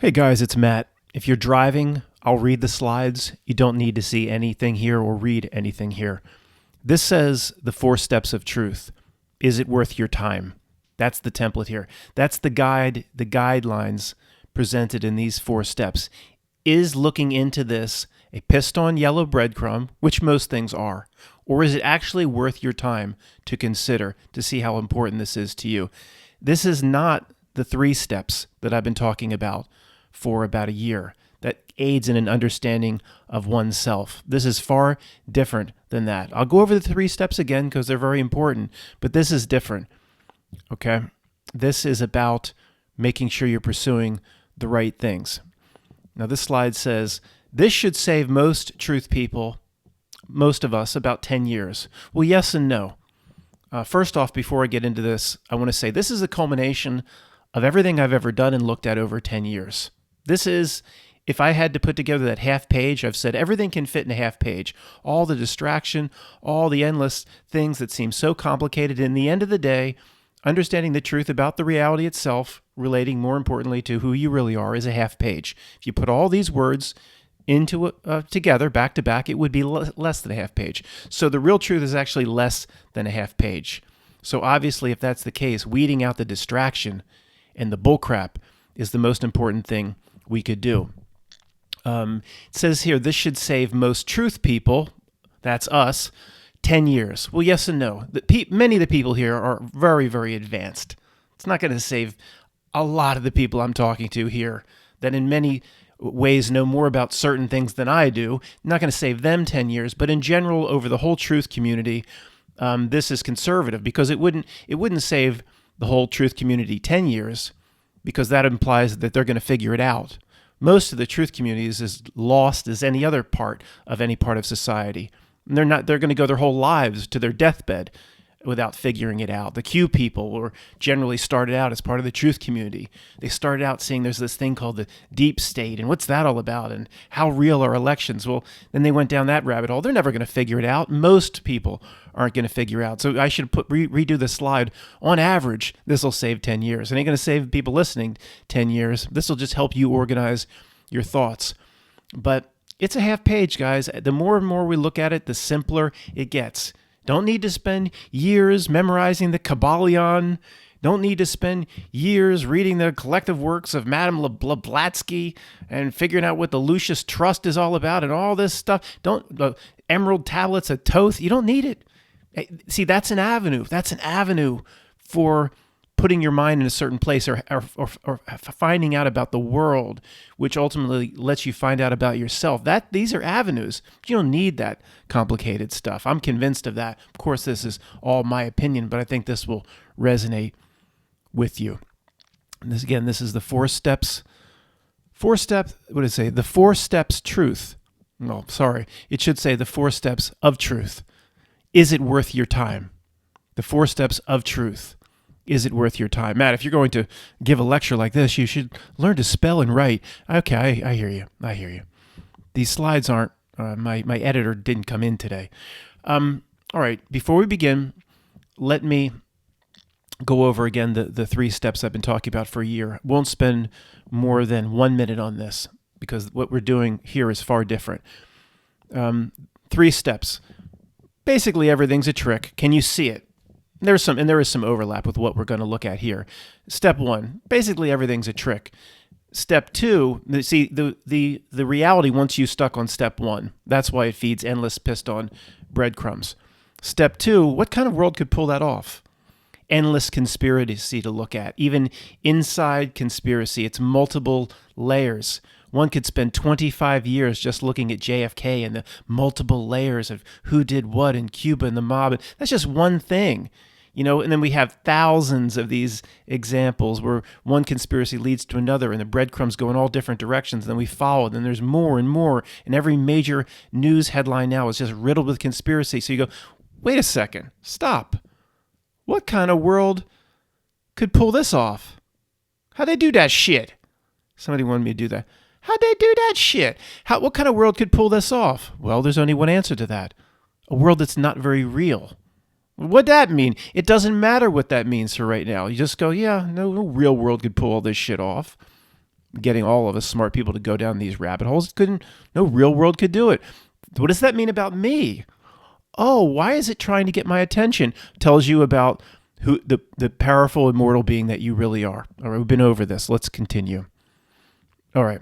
Hey guys, it's Matt. If you're driving, I'll read the slides. You don't need to see anything here or read anything here. This says the 4 steps of truth. Is it worth your time? That's the template here. That's the guide, the guidelines presented in these 4 steps. Is looking into this a pissed-on yellow breadcrumb, which most things are, or is it actually worth your time to consider to see how important this is to you? This is not the 3 steps that I've been talking about for about a year that aids in an understanding of oneself. This is far different than that. I'll go over the 3 steps again because they're very important, but this is different, okay? This is about making sure you're pursuing the right things. Now, this slide says, this should save most truth people, most of us, about 10 years. Well, yes and no. First off, before I get into this, I want to say this is a culmination of everything I've ever done and looked at over 10 years. This is, if I had to put together that half page, I've said everything can fit in a half page. All the distraction, all the endless things that seem so complicated. In the end of the day, understanding the truth about the reality itself, relating more importantly to who you really are, is a half page. If you put all these words into together, back to back, it would be less than a half page. So the real truth is actually less than a half page. So obviously, if that's the case, weeding out the distraction and the bullcrap is the most important thing we could do. It says here, this should save most truth people, that's us, 10 years. Well, yes and no. Many of the people here are very, very advanced. It's not going to save a lot of the people I'm talking to here that in many ways know more about certain things than I do. Not going to save them 10 years, but in general, over the whole truth community, this is conservative because it wouldn't save the whole truth community 10 years because that implies that they're going to figure it out. Most of the truth community is as lost as any other part of society. And they're going to go their whole lives to their deathbed without figuring it out. The Q people were generally started out as part of the truth community. They started out seeing there's this thing called the deep state, and what's that all about, and how real are elections? Well, then they went down that rabbit hole. They're never going to figure it out. Most people aren't going to figure out. So I should redo the slide. On average, this will save 10 years. It ain't going to save people listening 10 years. This will just help you organize your thoughts. But it's a half page, guys. The more and more we look at it, the simpler it gets. Don't need to spend years memorizing the Kybalion. Don't need to spend years reading the collective works of Madame Blavatsky and figuring out what the Lucis Trust is all about and all this stuff. Emerald tablets of Thoth. You don't need it. See, that's an avenue. That's an avenue for putting your mind in a certain place or finding out about the world, which ultimately lets you find out about yourself. These are avenues. You don't need that complicated stuff. I'm convinced of that. Of course, this is all my opinion, but I think this will resonate with you. And this is the 4 steps. What did it say? The 4 steps truth. No, sorry. It should say the 4 steps of truth. Is it worth your time? The 4 steps of truth. Is it worth your time? Matt, if you're going to give a lecture like this, you should learn to spell and write. Okay, I hear you. These slides aren't, my editor didn't come in today. All right, before we begin, let me go over again the 3 steps I've been talking about for a year. Won't spend more than 1 minute on this because what we're doing here is far different. 3 steps. Basically, everything's a trick. Can you see it? There is some overlap with what we're going to look at here. Step 1, basically everything's a trick. Step 2, see, the reality wants you stuck on step 1. That's why it feeds endless pissed-on breadcrumbs. Step 2, what kind of world could pull that off? Endless conspiracy to look at. Even inside conspiracy, it's multiple layers. One could spend 25 years just looking at JFK and the multiple layers of who did what in Cuba and the mob. That's just one thing. And then we have thousands of these examples where one conspiracy leads to another and the breadcrumbs go in all different directions. And then we follow, and there's more and more. And every major news headline now is just riddled with conspiracy. So you go, wait a second, stop. What kind of world could pull this off? How'd they do that shit? Somebody wanted me to do that. How'd they do that shit? What kind of world could pull this off? Well, there's only one answer to that. A world that's not very real. What'd that mean? It doesn't matter what that means for right now. You just go, yeah, no real world could pull all this shit off. getting all of us smart people to go down these rabbit holes. No real world could do it. What does that mean about me? Oh, why is it trying to get my attention? Tells you about who the powerful, immortal being that you really are. All right, we've been over this. Let's continue. All right,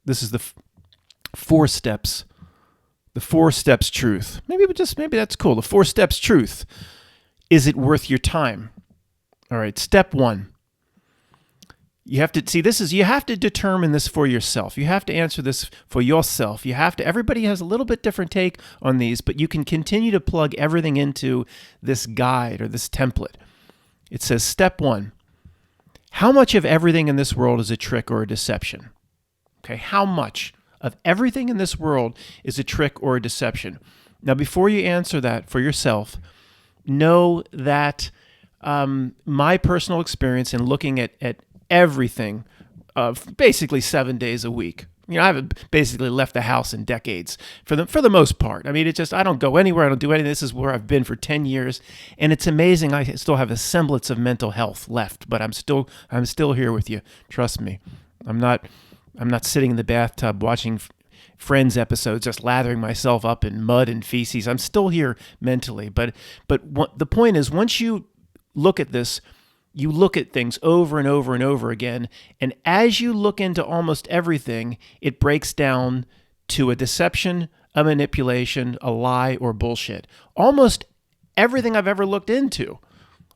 this is the 4 steps. The 4 steps truth. Maybe that's cool. The 4 steps truth. Is it worth your time? All right, step 1. You have to determine this for yourself. You have to answer this for yourself. Everybody has a little bit different take on these, but you can continue to plug everything into this guide or this template. It says, step 1, how much of everything in this world is a trick or a deception? Okay, how much of everything in this world is a trick or a deception? Now, before you answer that for yourself, know that my personal experience in looking at everything, basically 7 days a week. I haven't basically left the house in decades for the most part. I mean, I don't go anywhere. I don't do anything. This is where I've been for 10 years. And it's amazing. I still have a semblance of mental health left, but I'm still here with you. Trust me. I'm not sitting in the bathtub watching Friends episodes, just lathering myself up in mud and feces. I'm still here mentally. But the point is, once you look at this, you look at things over and over and over again, and as you look into almost everything, it breaks down to a deception, a manipulation, a lie, or bullshit. Almost everything I've ever looked into.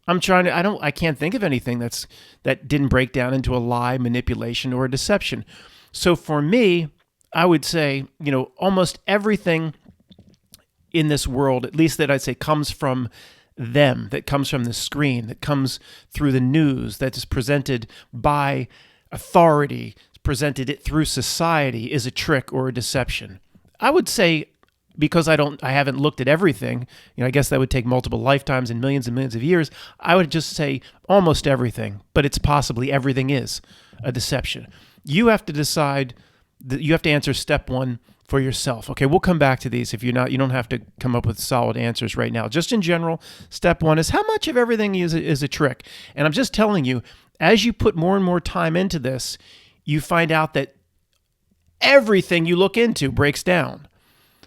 I can't think of anything that didn't break down into a lie, manipulation, or a deception. So for me, I would say, almost everything in this world, at least that I'd say, comes from them, that comes from the screen, that comes through the news, that is presented by authority, presented it through society, is a trick or a deception. I would say, because I haven't looked at everything, I guess that would take multiple lifetimes and millions of years, I would just say almost everything, but it's possibly everything is a deception. You have to decide, you have to answer step 1 for yourself. Okay, we'll come back to these. If you don't have to come up with solid answers right now. Just in general, step 1 is how much of everything is a trick. And I'm just telling you, as you put more and more time into this, you find out that everything you look into breaks down.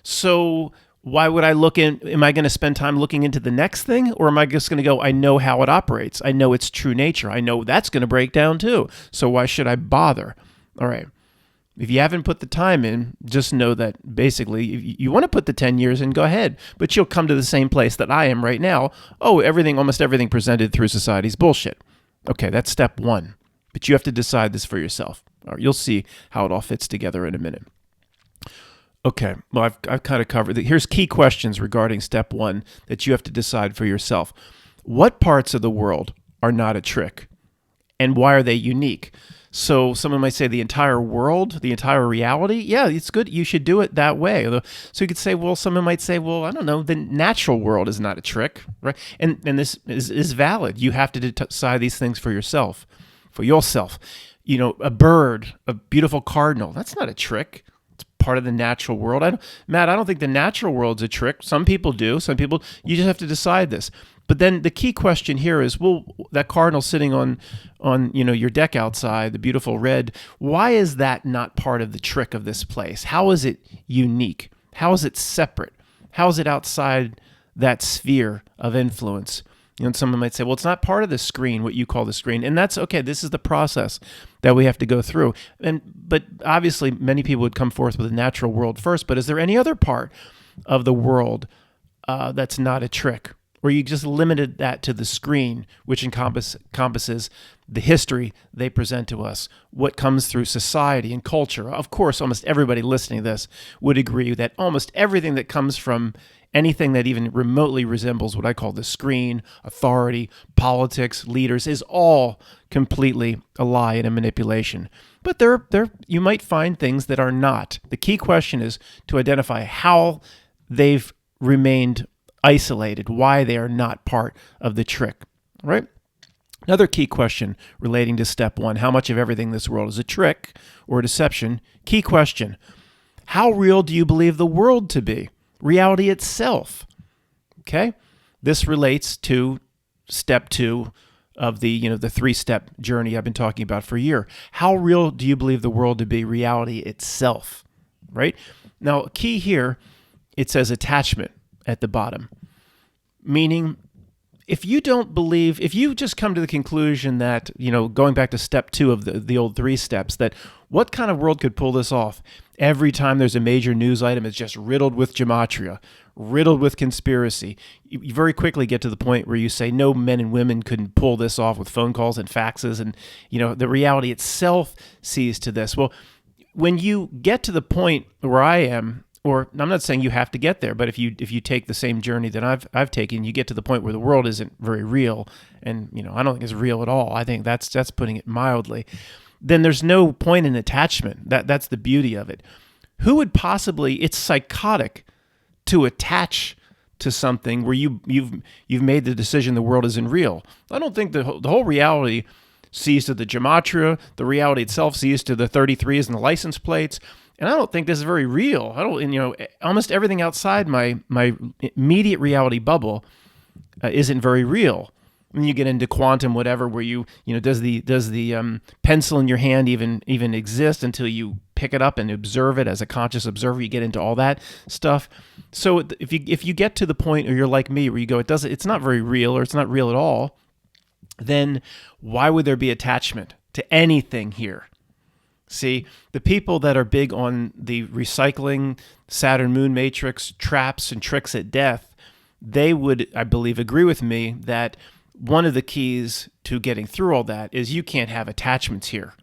So why would I am I going to spend time looking into the next thing? Or am I just going to go, I know how it operates. I know its true nature. I know that's going to break down too. So why should I bother? All right. If you haven't put the time in, just know that basically you want to put the 10 years in, go ahead, but you'll come to the same place that I am right now. Oh, almost everything presented through society is bullshit. Okay, that's step 1, but you have to decide this for yourself. All right, you'll see how it all fits together in a minute. Okay, well, I've kind of covered it. Here's key questions regarding step 1 that you have to decide for yourself. What parts of the world are not a trick, and why are they unique? So someone might say the entire world, the entire reality. Yeah, it's good. You should do it that way. So you could say, someone might say, I don't know, the natural world is not a trick, right? And this is valid. You have to decide these things for yourself. A bird, a beautiful cardinal, that's not a trick. It's part of the natural world. I don't think the natural world's a trick. Some people do. Some people, you just have to decide this. But then the key question here is, that cardinal sitting on your deck outside, the beautiful red, why is that not part of the trick of this place? How is it unique? How is it separate? How is it outside that sphere of influence? And someone might say, it's not part of the screen, what you call the screen. And that's okay. This is the process that we have to go through. But obviously, many people would come forth with the natural world first. But is there any other part of the world that's not a trick? Or you just limited that to the screen, which encompasses the history they present to us, what comes through society and culture. Of course, almost everybody listening to this would agree that almost everything that comes from anything that even remotely resembles what I call the screen, authority, politics, leaders, is all completely a lie and a manipulation. But there you might find things that are not. The key question is to identify how they've remained isolated, why they are not part of the trick, right? Another key question relating to step 1, how much of everything in this world is a trick or a deception? Key question, how real do you believe the world to be? Reality itself, okay? This relates to step 2, of the three-step journey I've been talking about for a year. How real do you believe the world to be reality itself, right? Now, key here, it says attachment at the bottom, meaning if you don't believe, if you just come to the conclusion that, going back to step 2 of the old 3 steps, that what kind of world could pull this off? Every time there's a major news item, it's just riddled with gematria, riddled with conspiracy. You very quickly get to the point where you say no men and women couldn't pull this off with phone calls and faxes, and the reality itself sees to this. Well, when you get to the point where I am, or I'm not saying you have to get there, but if you take the same journey that I've taken, you get to the point where the world isn't very real, and I don't think it's real at all. I think that's putting it mildly. Then there's no point in attachment. That's the beauty of it. Who would possibly? It's psychotic to attach to something where you've made the decision the world isn't real. I don't think the whole reality sees to the gematria. The reality itself sees to the 33s and the license plates. And I don't think this is very real. Almost everything outside my immediate reality bubble isn't very real. When you get into quantum, whatever, where does the pencil in your hand even exist until you pick it up and observe it as a conscious observer? You get into all that stuff. So if you get to the point, or you're like me, where you go, it's not very real, or it's not real at all, then why would there be attachment to anything here? See, the people that are big on the recycling, Saturn moon matrix, traps and tricks at death, they would, I believe, agree with me that one of the keys to getting through all that is you can't have attachments here.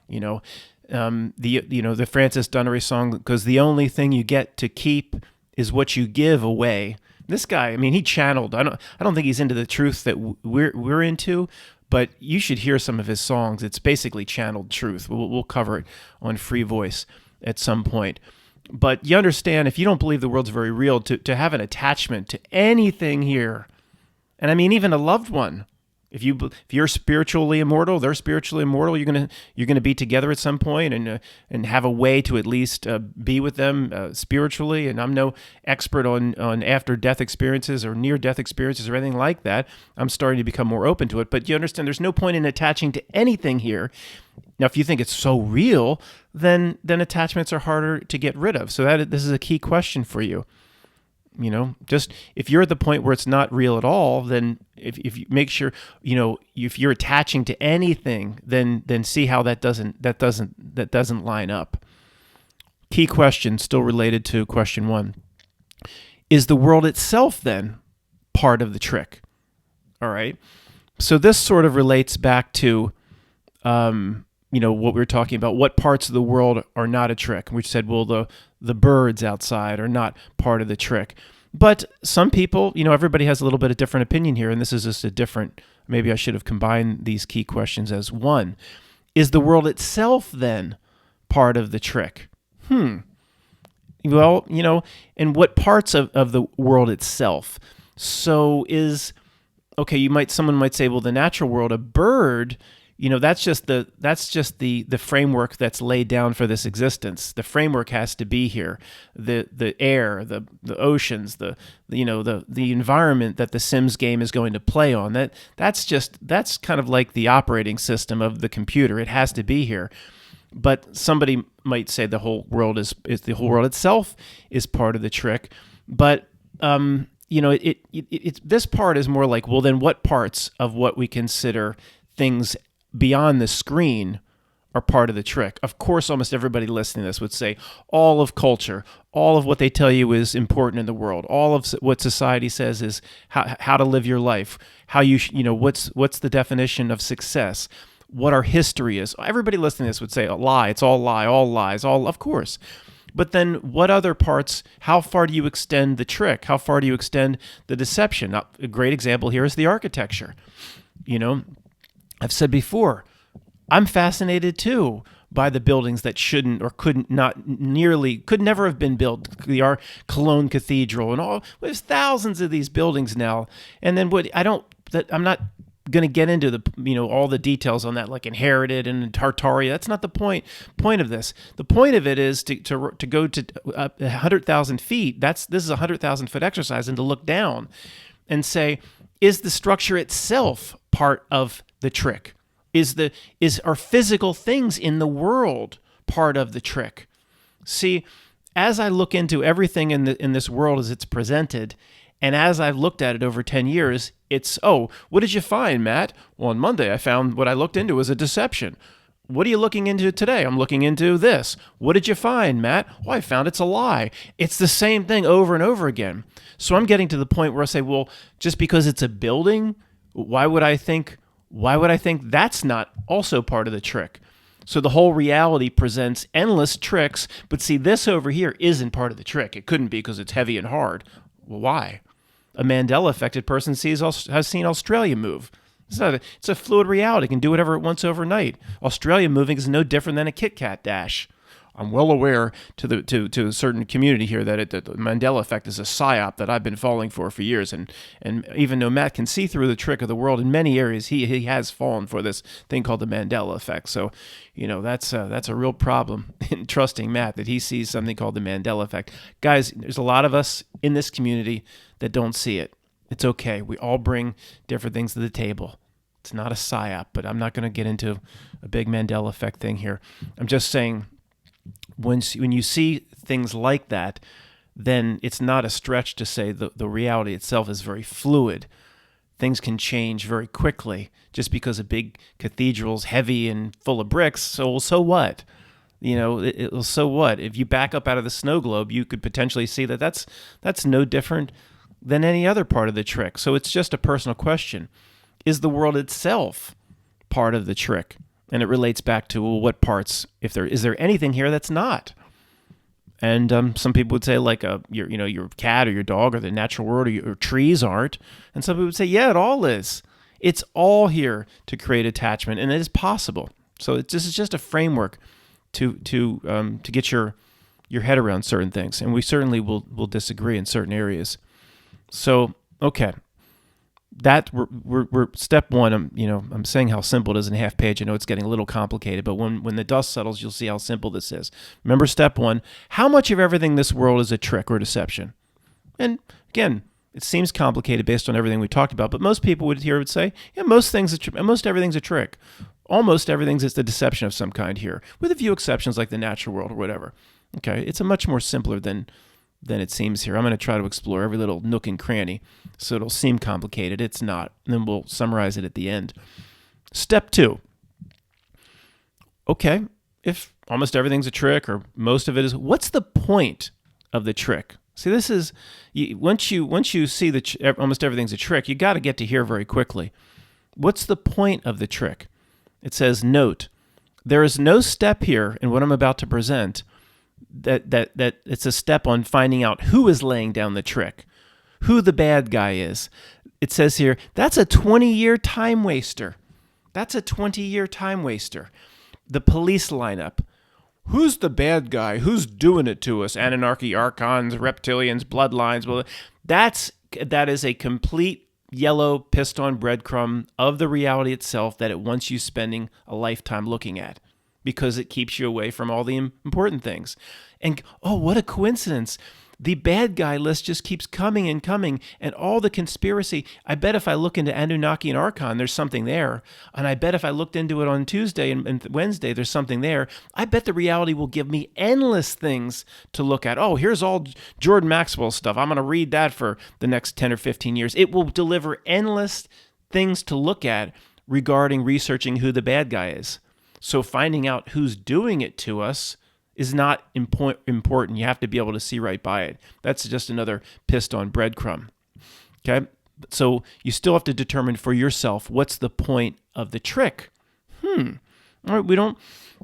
The Francis Dunnery song, because the only thing you get to keep is what you give away. This guy, he channeled. I don't think he's into the truth that we're into, but you should hear some of his songs. It's basically channeled truth. We'll cover it on Free Voice at some point. But you understand, if you don't believe the world's very real, to have an attachment to anything here, and even a loved one. If you're spiritually immortal, they're spiritually immortal. You're gonna be together at some point, and have a way to at least be with them spiritually. And I'm no expert on after death experiences or near death experiences or anything like that. I'm starting to become more open to it. But you understand, there's no point in attaching to anything here. Now, if you think it's so real, then attachments are harder to get rid of. So this is a key question for you. Just if you're at the point where it's not real at all, then if you make sure, if you're attaching to anything, then see how that doesn't line up. Key question, still related to question 1. Is the world itself then part of the trick? All right. So this sort of relates back to, what we were talking about. What parts of the world are not a trick? We said, well, the birds outside are not part of the trick. But some people, everybody has a little bit of different opinion here, and this is just a different, maybe I should have combined these key questions as one. Is the world itself then part of the trick? Well, and what parts of the world itself? So someone might say, well, the natural world, a bird, that's just the framework that's laid down for this existence. The framework has to be here. The air, the oceans, the environment that the Sims game is going to play on. That's kind of like the operating system of the computer. It has to be here. But somebody might say the whole world is the whole world itself is part of the trick. But this part is more like, well, then what parts of what we consider things beyond the screen are part of the trick? Of course, almost everybody listening to this would say all of culture, all of what they tell you is important in the world, all of what society says is how to live your life, how what's the definition of success, what our history is. Everybody listening to this would say a lie. It's all lie, all lies, all, of course. But then what other parts, how far do you extend the trick? How far do you extend the deception? Now, a great example here is the architecture. I've said before, I'm fascinated too by the buildings that shouldn't or could never have been built. The Cologne Cathedral and all. There's thousands of these buildings now. And then I'm not going to get into all the details on that, like inherited and Tartaria. That's not the point of this. The point of it is to go to 100,000 feet. This is a 100,000 foot exercise, and to look down and say, is the structure itself part of the trick? Are physical things in the world part of the trick? See, as I look into everything in this world as it's presented, and as I've looked at it over 10 years, it's, oh, what did you find, Matt? Well, on Monday, I found what I looked into was a deception. What are you looking into today? I'm looking into this. What did you find, Matt? Well, I found it's a lie. It's the same thing over and over again. So I'm getting to the point where I say, well, just because it's a building, why would I think that's not also part of the trick? So the whole reality presents endless tricks, but see, this over here isn't part of the trick. It couldn't be because it's heavy and hard. Well, why? A Mandela-affected person has seen Australia move. It's a fluid reality. It can do whatever it wants overnight. Australia moving is no different than a Kit Kat dash. I'm well aware to a certain community here that the Mandela effect is a psyop that I've been falling for years, and even though Matt can see through the trick of the world in many areas, he has fallen for this thing called the Mandela effect. So, that's a real problem in trusting Matt that he sees something called the Mandela effect. Guys, there's a lot of us in this community that don't see it. It's okay. We all bring different things to the table. It's not a psyop, but I'm not going to get into a big Mandela effect thing here. I'm just saying, when you see things like that, then it's not a stretch to say the reality itself is very fluid. Things can change very quickly just because a big cathedral's heavy and full of bricks. So what? So what? If you back up out of the snow globe, you could potentially see that's no different than any other part of the trick. So it's just a personal question. Is the world itself part of the trick? And it relates back to, well, what parts, is there anything here that's not? And some people would say, like your cat or your dog or the natural world or your trees aren't. And some people would say, yeah, it all is. It's all here to create attachment, and it is possible. So this is just a framework to get your head around certain things, and we certainly will disagree in certain areas. So okay. That we're step one. I'm saying how simple it is in a half page. I know it's getting a little complicated, but when the dust settles, you'll see how simple this is. Remember step one: how much of everything in this world is a trick or deception? And again, it seems complicated based on everything we talked about, but most people would say, yeah, most everything's a trick. Almost everything's just a deception of some kind here, with a few exceptions like the natural world or whatever. Okay, it's a much more simpler than it seems here. I'm going to try to explore every little nook and cranny, so it'll seem complicated. It's not. And then we'll summarize it at the end. Step two. Okay, if almost everything's a trick or most of it is, what's the point of the trick? See, this is, once you see that almost everything's a trick, you got to get to here very quickly. What's the point of the trick? It says, note, there is no step here in what I'm about to present that it's a step on finding out who is laying down the trick, who the bad guy is. It says here, that's a 20-year time waster. That's a 20-year time waster. The police lineup. Who's the bad guy? Who's doing it to us? Anunnaki, Archons, reptilians, bloodlines. Well, that is a complete yellow pissed-on breadcrumb of the reality itself that it wants you spending a lifetime looking at, because it keeps you away from all the important things. And, oh, what a coincidence. The bad guy list just keeps coming and coming, and all the conspiracy. I bet if I look into Anunnaki and Archon, there's something there. And I bet if I looked into it on Tuesday and Wednesday, there's something there. I bet the reality will give me endless things to look at. Oh, here's all Jordan Maxwell stuff. I'm going to read that for the next 10 or 15 years. It will deliver endless things to look at regarding researching who the bad guy is. So finding out who's doing it to us is not important. You have to be able to see right by it. That's just another pissed-on breadcrumb. Okay? So you still have to determine for yourself what's the point of the trick. All right, we don't,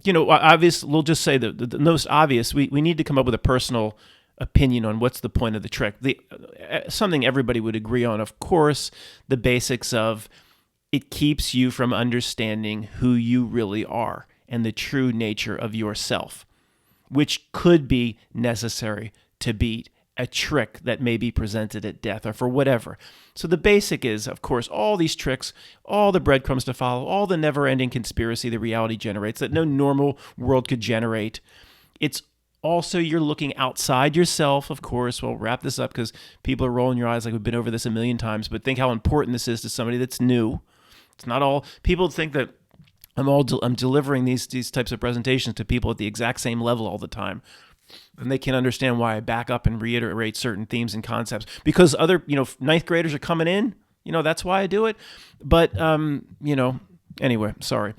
obviously, we'll just say the most obvious, we need to come up with a personal opinion on what's the point of the trick. Something everybody would agree on, of course, the basics of it keeps you from understanding who you really are and the true nature of yourself, which could be necessary to beat a trick that may be presented at death or for whatever. So the basic is, of course, all these tricks, all the breadcrumbs to follow, all the never-ending conspiracy the reality generates that no normal world could generate. It's also you're looking outside yourself, of course. We'll wrap this up because people are rolling your eyes like we've been over this a million times, but think how important this is to somebody that's new. It's not all. People think that I'm delivering these types of presentations to people at the exact same level all the time, and they can't understand why I back up and reiterate certain themes and concepts because other ninth graders are coming in. That's why I do it. But anyway, sorry.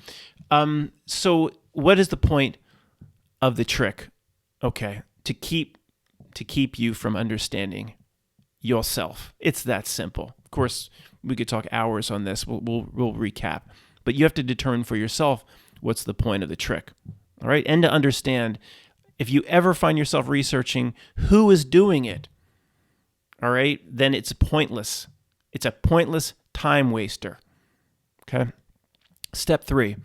So what is the point of the trick? Okay, to keep you from understanding yourself. It's that simple. Of course, we could talk hours on this. We'll recap. But you have to determine for yourself what's the point of the trick. All right? And to understand, if you ever find yourself researching who is doing it, all right, then it's pointless. It's a pointless time waster. Okay? Step 3,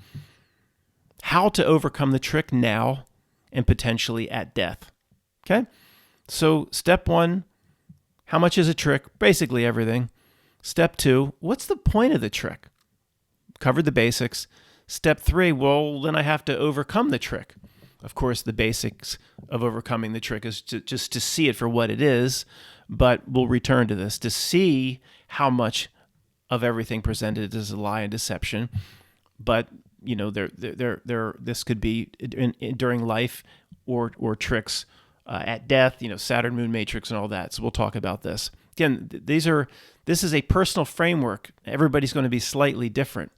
how to overcome the trick now and potentially at death. Okay? So step 1, how much is a trick? Basically everything. Step 2, what's the point of the trick? Covered the basics. Step 3, well, then I have to overcome the trick. Of course, the basics of overcoming the trick is just to see it for what it is, but we'll return to this to see how much of everything presented is a lie and deception. But this could be during life or tricks at death. Saturn moon matrix and all that. So we'll talk about this again. This is a personal framework. Everybody's going to be slightly different.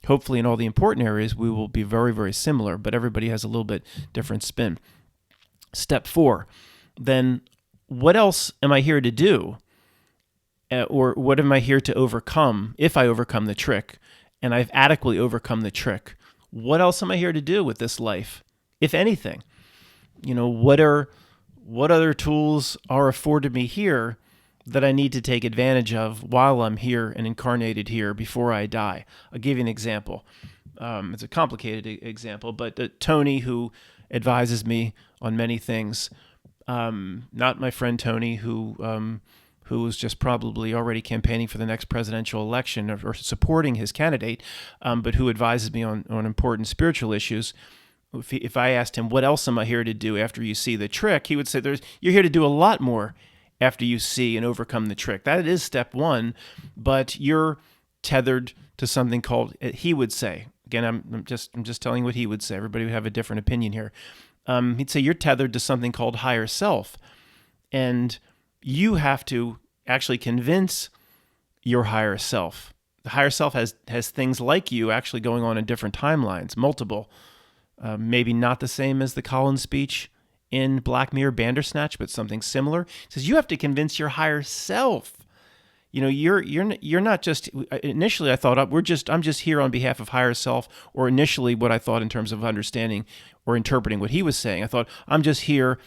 Hopefully in all the important areas, we will be very, very similar, but everybody has a little bit different spin. Step 4, then what else am I here to do? Or what am I here to overcome if I overcome the trick and I've adequately overcome the trick? What else am I here to do with this life, if anything? What other tools are afforded me here that I need to take advantage of while I'm here and incarnated here before I die? I'll give you an example. It's a complicated example, but Tony, who advises me on many things, not my friend Tony, who was just probably already campaigning for the next presidential election or supporting his candidate, but who advises me on important spiritual issues. If I asked him, what else am I here to do after you see the trick? He would say, you're here to do a lot more after you see and overcome the trick. That is step 1, but you're tethered to something called, he would say, again, I'm just telling you what he would say. Everybody would have a different opinion here. He'd say you're tethered to something called higher self, and you have to actually convince your higher self. The higher self has things like you actually going on in different timelines, multiple, maybe not the same as the Collins speech in Black Mirror Bandersnatch, but something similar. It says you have to convince your higher self. You're not just, initially I thought I'm just here on behalf of higher self, or initially what I thought in terms of understanding or interpreting what he was saying. I thought I'm just here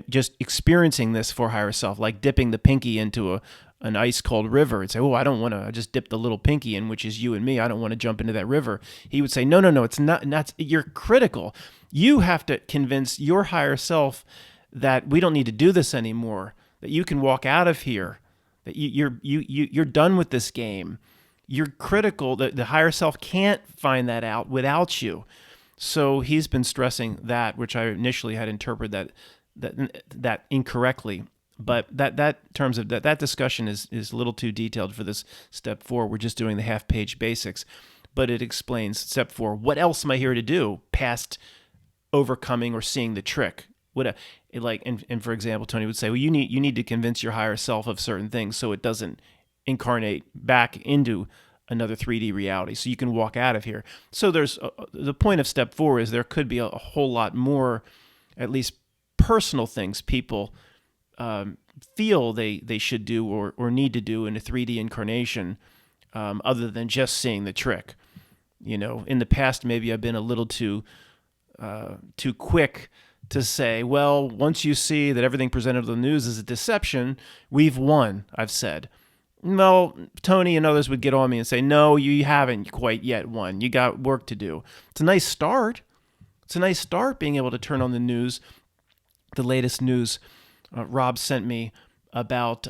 just experiencing this for higher self, like dipping the pinky into an ice cold river and say, I don't want to, I just dip the little pinky in, which is you and me. I don't want to jump into that river. He would say, no, it's not, you're critical. You have to convince your higher self that we don't need to do this anymore, that you can walk out of here, that you're done with this game. You're critical. The higher self can't find that out without you. So he's been stressing that, which I initially had interpreted that incorrectly. But that terms of that discussion is a little too detailed for this step 4. We're just doing the half-page basics, but it explains step 4. What else am I here to do past overcoming or seeing the trick? And for example, Tony would say, well, you need to convince your higher self of certain things so it doesn't incarnate back into another 3D reality, so you can walk out of here. So there's the point of step 4 is there could be a whole lot more, at least personal things people feel they should do or need to do in a 3D incarnation, other than just seeing the trick. In the past, maybe I've been a little too quick to say, well, once you see that everything presented on the news is a deception, we've won, I've said. Well, Tony and others would get on me and say, no, you haven't quite yet won. You got work to do. It's a nice start. It's a nice start being able to turn on the news, the latest news Rob sent me about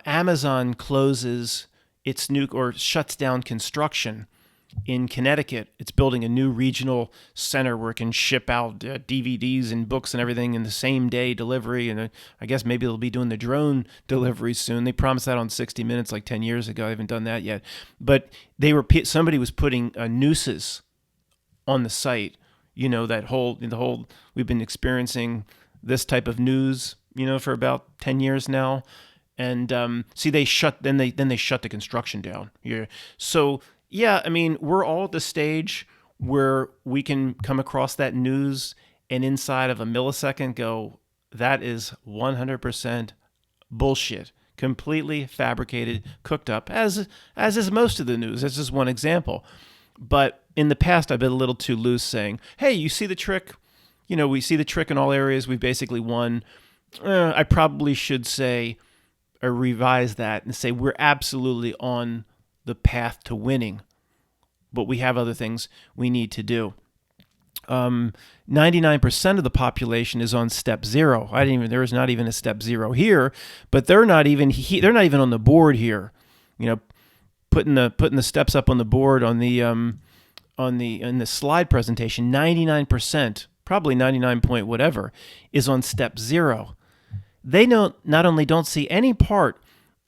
Amazon closes its or shuts down construction in Connecticut, it's building a new regional center where it can ship out DVDs and books and everything in the same day delivery. And I guess maybe they'll be doing the drone delivery soon. They promised that on 60 Minutes like 10 years ago. I haven't done that yet. But somebody was putting nooses on the site. We've been experiencing this type of news, for about 10 years now. And they shut the construction down. Yeah. So yeah, I mean, we're all at the stage where we can come across that news and inside of a millisecond go, that is 100% bullshit, completely fabricated, cooked up, as is most of the news. This is one example. But in the past, I've been a little too loose saying, hey, you see the trick? We see the trick in all areas. We've basically won. I probably should say, or revise that and say we're absolutely on the path to winning, but we have other things we need to do. 99% of the population is on step zero. There is not even a step zero here, but they're not even on the board here. Putting the steps up on the board in the slide presentation, 99%, probably 99 point whatever, is on step zero. They not only don't see any part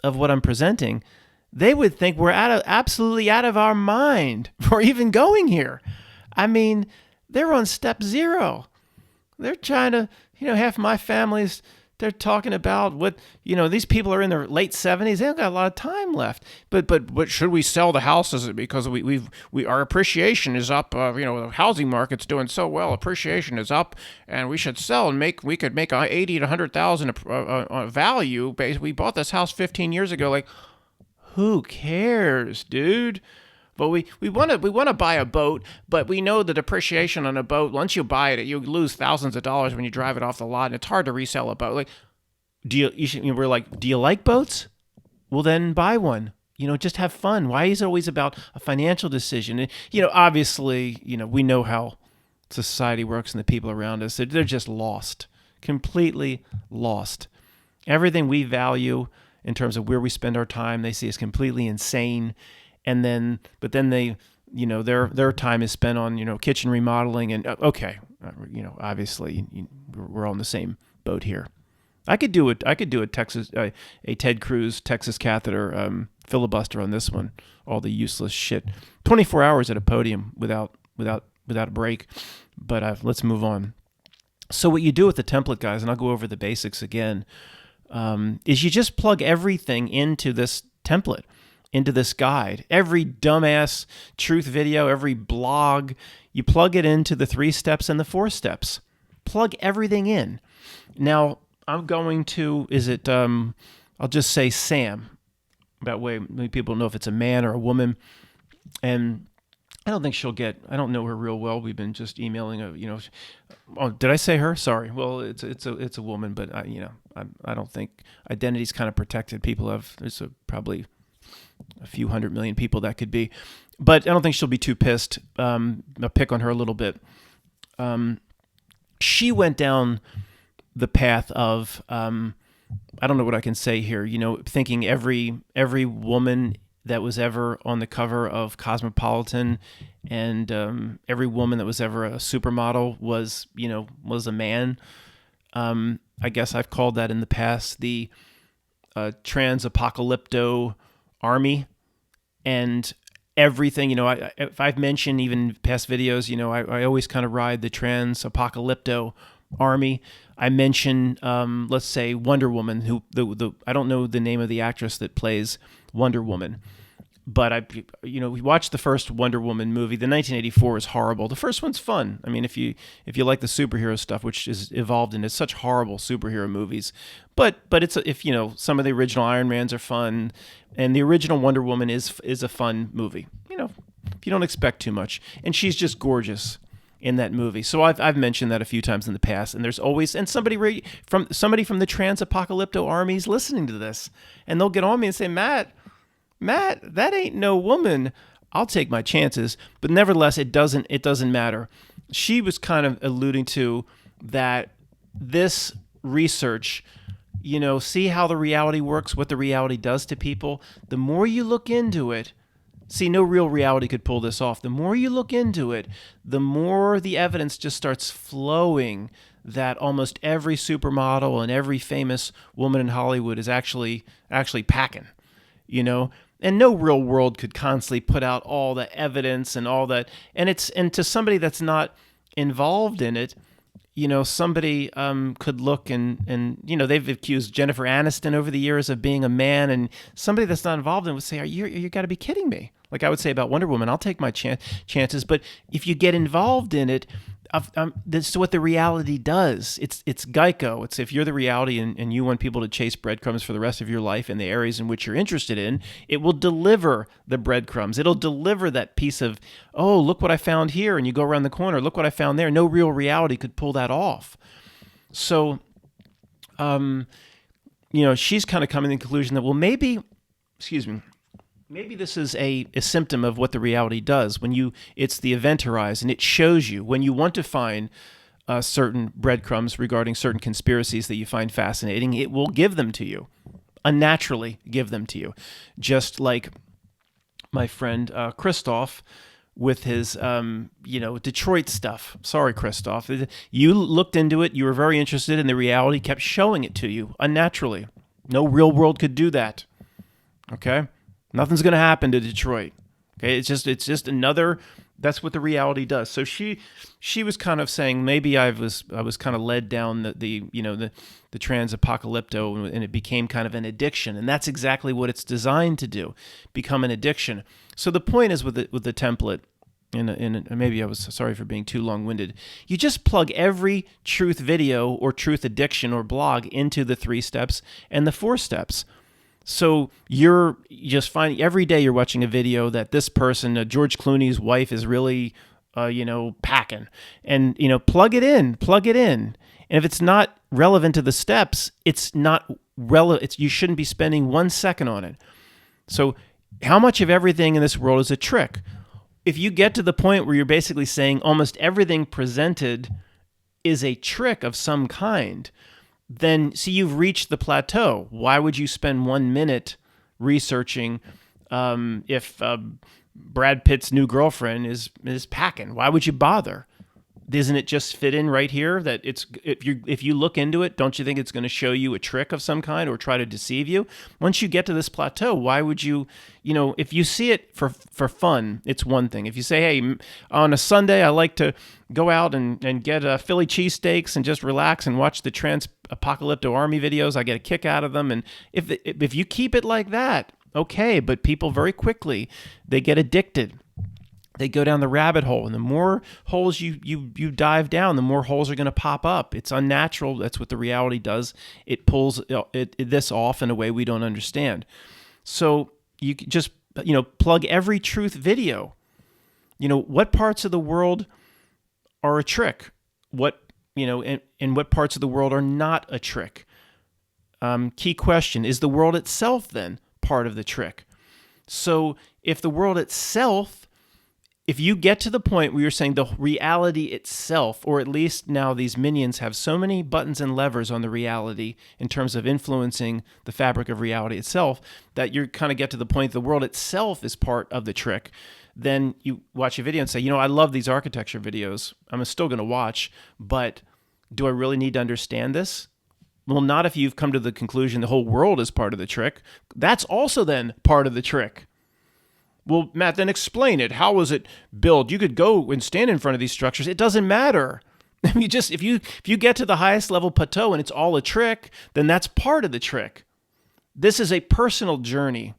of what I'm presenting, they would think we're absolutely out of our mind for even going here. I mean, they're on step zero. They're trying to, half my family's, they're talking about what, these people are in their late 70s. They don't got a lot of time left. But should we sell the houses because our appreciation is up? The housing market's doing so well. Appreciation is up, and we should sell and we could make 80 to 100,000 value. We bought this house 15 years ago. Like, who cares, dude? But we want to buy a boat, but we know the depreciation on a boat. Once you buy it, you lose thousands of dollars when you drive it off the lot, and it's hard to resell a boat. Like, we're like, do you like boats? Well, then buy one. Just have fun. Why is it always about a financial decision? And, obviously, we know how society works and the people around us. They're just lost, completely lost. Everything we value in terms of where we spend our time, they see as completely insane. But then they, their time is spent on, kitchen remodeling and obviously we're all in the same boat here. I could do a Ted Cruz Texas catheter filibuster on this one. All the useless shit. 24 hours at a podium without a break. But let's move on. So what you do with the template, guys, and I'll go over the basics again, is you just plug everything into this template, into this guide. Every dumbass truth video, every blog, you plug it into the 3 steps and the 4 steps. Plug everything in. Now, I'm going to, I'll just say Sam. That way, maybe people know if it's a man or a woman. And I don't think I don't know her real well. We've been just emailing oh, did I say her? Sorry. Well, it's a woman, but I don't think identity's kind of protected. There's probably a few 100 million people that could be, but I don't think she'll be too pissed. I'll pick on her a little bit. She went down the path of, I don't know what I can say here, thinking every woman that was ever on the cover of Cosmopolitan and every woman that was ever a supermodel was a man. I guess I've called that in the past the trans-apocalypto army, and everything, if I've mentioned even past videos, I always kind of ride the trans-apocalypto army. I mention, let's say Wonder Woman, who I don't know the name of the actress that plays Wonder Woman, but we watched the first Wonder Woman movie. The 1984 is horrible. The first one's fun. I mean, if you like the superhero stuff, which is evolved into such horrible superhero movies, but it's some of the original Iron Mans are fun, and the original Wonder Woman is a fun movie. If you don't expect too much, and she's just gorgeous in that movie. So I've mentioned that a few times in the past, and there's always somebody from the trans-apocalypto armies listening to this, and they'll get on me and say, Matt, that ain't no woman. I'll take my chances, but nevertheless, it doesn't matter. She was kind of alluding to that this research, see how the reality works, what the reality does to people. The more you look into it, See, no real reality could pull this off. The more you look into it, the more the evidence just starts flowing that almost every supermodel and every famous woman in Hollywood is actually packing, you know? And no real world could constantly put out all the evidence and all that. And to somebody that's not involved in it, you know, somebody could look and you know, they've accused Jennifer Aniston over the years of being a man, and somebody that's not involved in it would say, you got to be kidding me. Like I would say about Wonder Woman, I'll take my chances. But if you get involved in it, this is what the reality does. It's Geico. It's if you're the reality and you want people to chase breadcrumbs for the rest of your life in the areas in which you're interested in, it will deliver the breadcrumbs. It'll deliver that piece of, oh, look what I found here. And you go around the corner, look what I found there. No real reality could pull that off. So, you know, she's kind of coming to the conclusion that, well, maybe this is a symptom of what the reality does when it's the event horizon. It shows you when you want to find certain breadcrumbs regarding certain conspiracies that you find fascinating, it will give them to you, unnaturally give them to you. Just like my friend Christoph with his, Detroit stuff. Sorry, Christoph. You looked into it. You were very interested, and the reality kept showing it to you unnaturally. No real world could do that. Okay? Nothing's going to happen to Detroit. Okay, it's just another. That's what the reality does. So she was kind of saying maybe I was kind of led down the trans-apocalypto, and it became kind of an addiction, and that's exactly what it's designed to do, become an addiction. So the point is with the template, and maybe I was sorry for being too long-winded. You just plug every truth video or truth addiction or blog into the 3 steps and the 4 steps. So you're just finding every day you're watching a video that this person, George Clooney's wife, is really, packing. And, plug it in. And if it's not relevant to the steps, it's not relevant. You shouldn't be spending 1 second on it. So how much of everything in this world is a trick? If you get to the point where you're basically saying almost everything presented is a trick of some kind, then see, you've reached the plateau. Why would you spend 1 minute researching if Brad Pitt's new girlfriend is packing? Why would you bother? Doesn't it just fit in right here that if you look into it, don't you think it's going to show you a trick of some kind or try to deceive you? Once you get to this plateau, why would you, if you see it for fun, it's one thing. If you say, hey, on a Sunday, I like to go out and get Philly cheesesteaks and just relax and watch the Trans-Apocalypto Army videos, I get a kick out of them. And if you keep it like that, okay, but people very quickly, they get addicted. They go down the rabbit hole, and the more holes you dive down, the more holes are going to pop up. It's unnatural. That's what the reality does. It pulls this off in a way we don't understand. So you just plug every truth video. What parts of the world are a trick? What and what parts of the world are not a trick? Key question: is the world itself then part of the trick? So if the world itself, if you get to the point where you're saying the reality itself, or at least now these minions have so many buttons and levers on the reality in terms of influencing the fabric of reality itself, that you kind of get to the point the world itself is part of the trick, then you watch a video and say, I love these architecture videos. I'm still going to watch, but do I really need to understand this? Well, not if you've come to the conclusion the whole world is part of the trick. That's also then part of the trick. Well, Matt, then explain it. How was it built? You could go and stand in front of these structures. It doesn't matter. If you get to the highest level plateau and it's all a trick, then that's part of the trick. This is a personal journey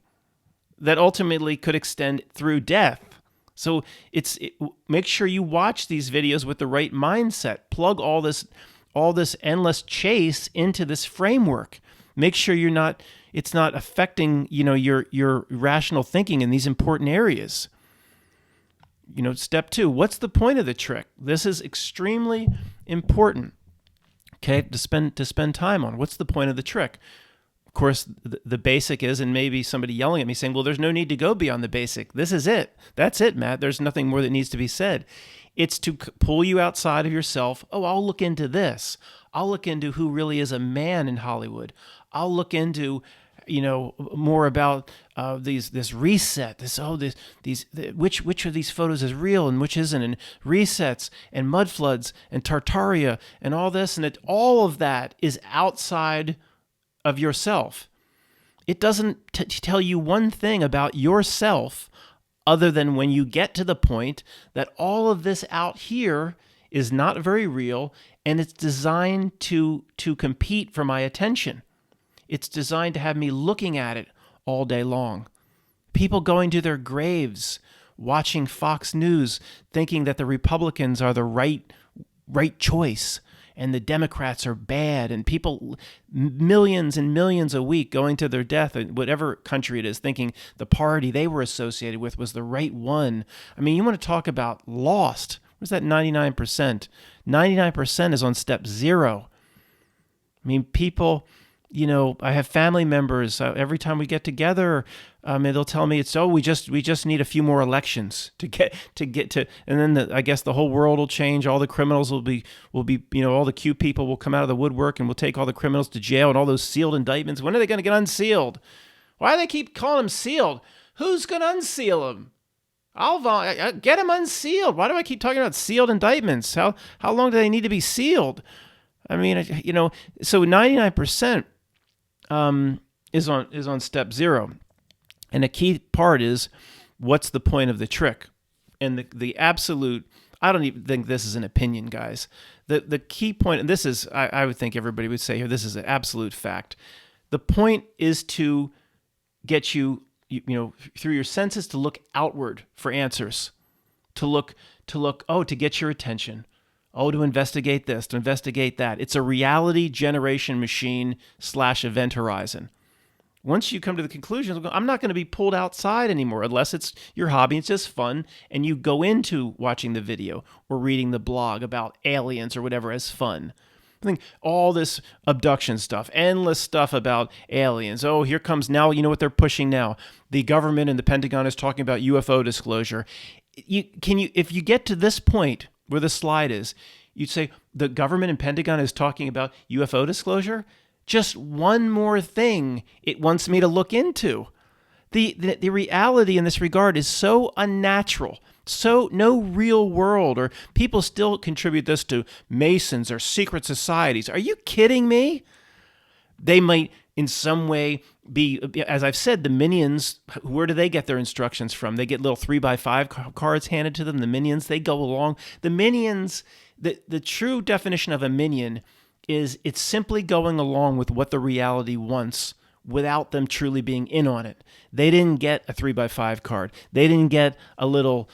that ultimately could extend through death. So make sure you watch these videos with the right mindset. Plug all this endless chase into this framework. Make sure it's not affecting, your rational thinking in these important areas. Step 2, what's the point of the trick? This is extremely important, okay, to spend time on. What's the point of the trick? Of course, the basic is, and maybe somebody yelling at me saying, well, there's no need to go beyond the basic. This is it. That's it, Matt. There's nothing more that needs to be said. It's to pull you outside of yourself. Oh, I'll look into this. I'll look into who really is a man in Hollywood. I'll look into more about this reset. Which of these photos is real and which isn't, and resets and mud floods and Tartaria and all this, and all of that is outside of yourself. It doesn't tell you one thing about yourself other than when you get to the point that all of this out here is not very real, and it's designed to compete for my attention. It's designed to have me looking at it all day long. People going to their graves, watching Fox News, thinking that the Republicans are the right choice and the Democrats are bad, and people, millions and millions a week going to their death in whatever country it is, thinking the party they were associated with was the right one. I mean, you want to talk about lost. Where's that 99%? 99% is on step 0. I mean, people, I have family members. Every time we get together, and they'll tell me we just need a few more elections to get to, and then I guess the whole world will change. All the criminals will be, all the cute people will come out of the woodwork, and we'll take all the criminals to jail, and all those sealed indictments. When are they going to get unsealed? Why do they keep calling them sealed? Who's going to unseal them? I'll get them unsealed. Why do I keep talking about sealed indictments? How long do they need to be sealed? I mean, so 99% is on step 0, and a key part is what's the point of the trick, and the absolute. I don't even think this is an opinion, guys. The key point, and this is I would think everybody would say here, this is an absolute fact. The point is to get you through your senses to look outward for answers, to get your attention. To investigate this, to investigate that. It's a reality generation machine / event horizon. Once you come to the conclusion, I'm not going to be pulled outside anymore unless it's your hobby, it's just fun, and you go into watching the video or reading the blog about aliens or whatever as fun. I think all this abduction stuff, endless stuff about aliens. Oh, here comes now, you know what they're pushing now? The government and the Pentagon is talking about UFO disclosure. If you get to this point where the slide is, you'd say the government and Pentagon is talking about UFO disclosure? Just one more thing it wants me to look into. The reality in this regard is so unnatural, so no real world, or people still contribute this to Masons or secret societies. Are you kidding me? They might in some way be, as I've said, the minions, where do they get their instructions from? They get little 3x5 cards handed to them. The minions, they go along. The minions, the true definition of a minion is it's simply going along with what the reality wants without them truly being in on it. They didn't get a 3x5 card. They didn't get a little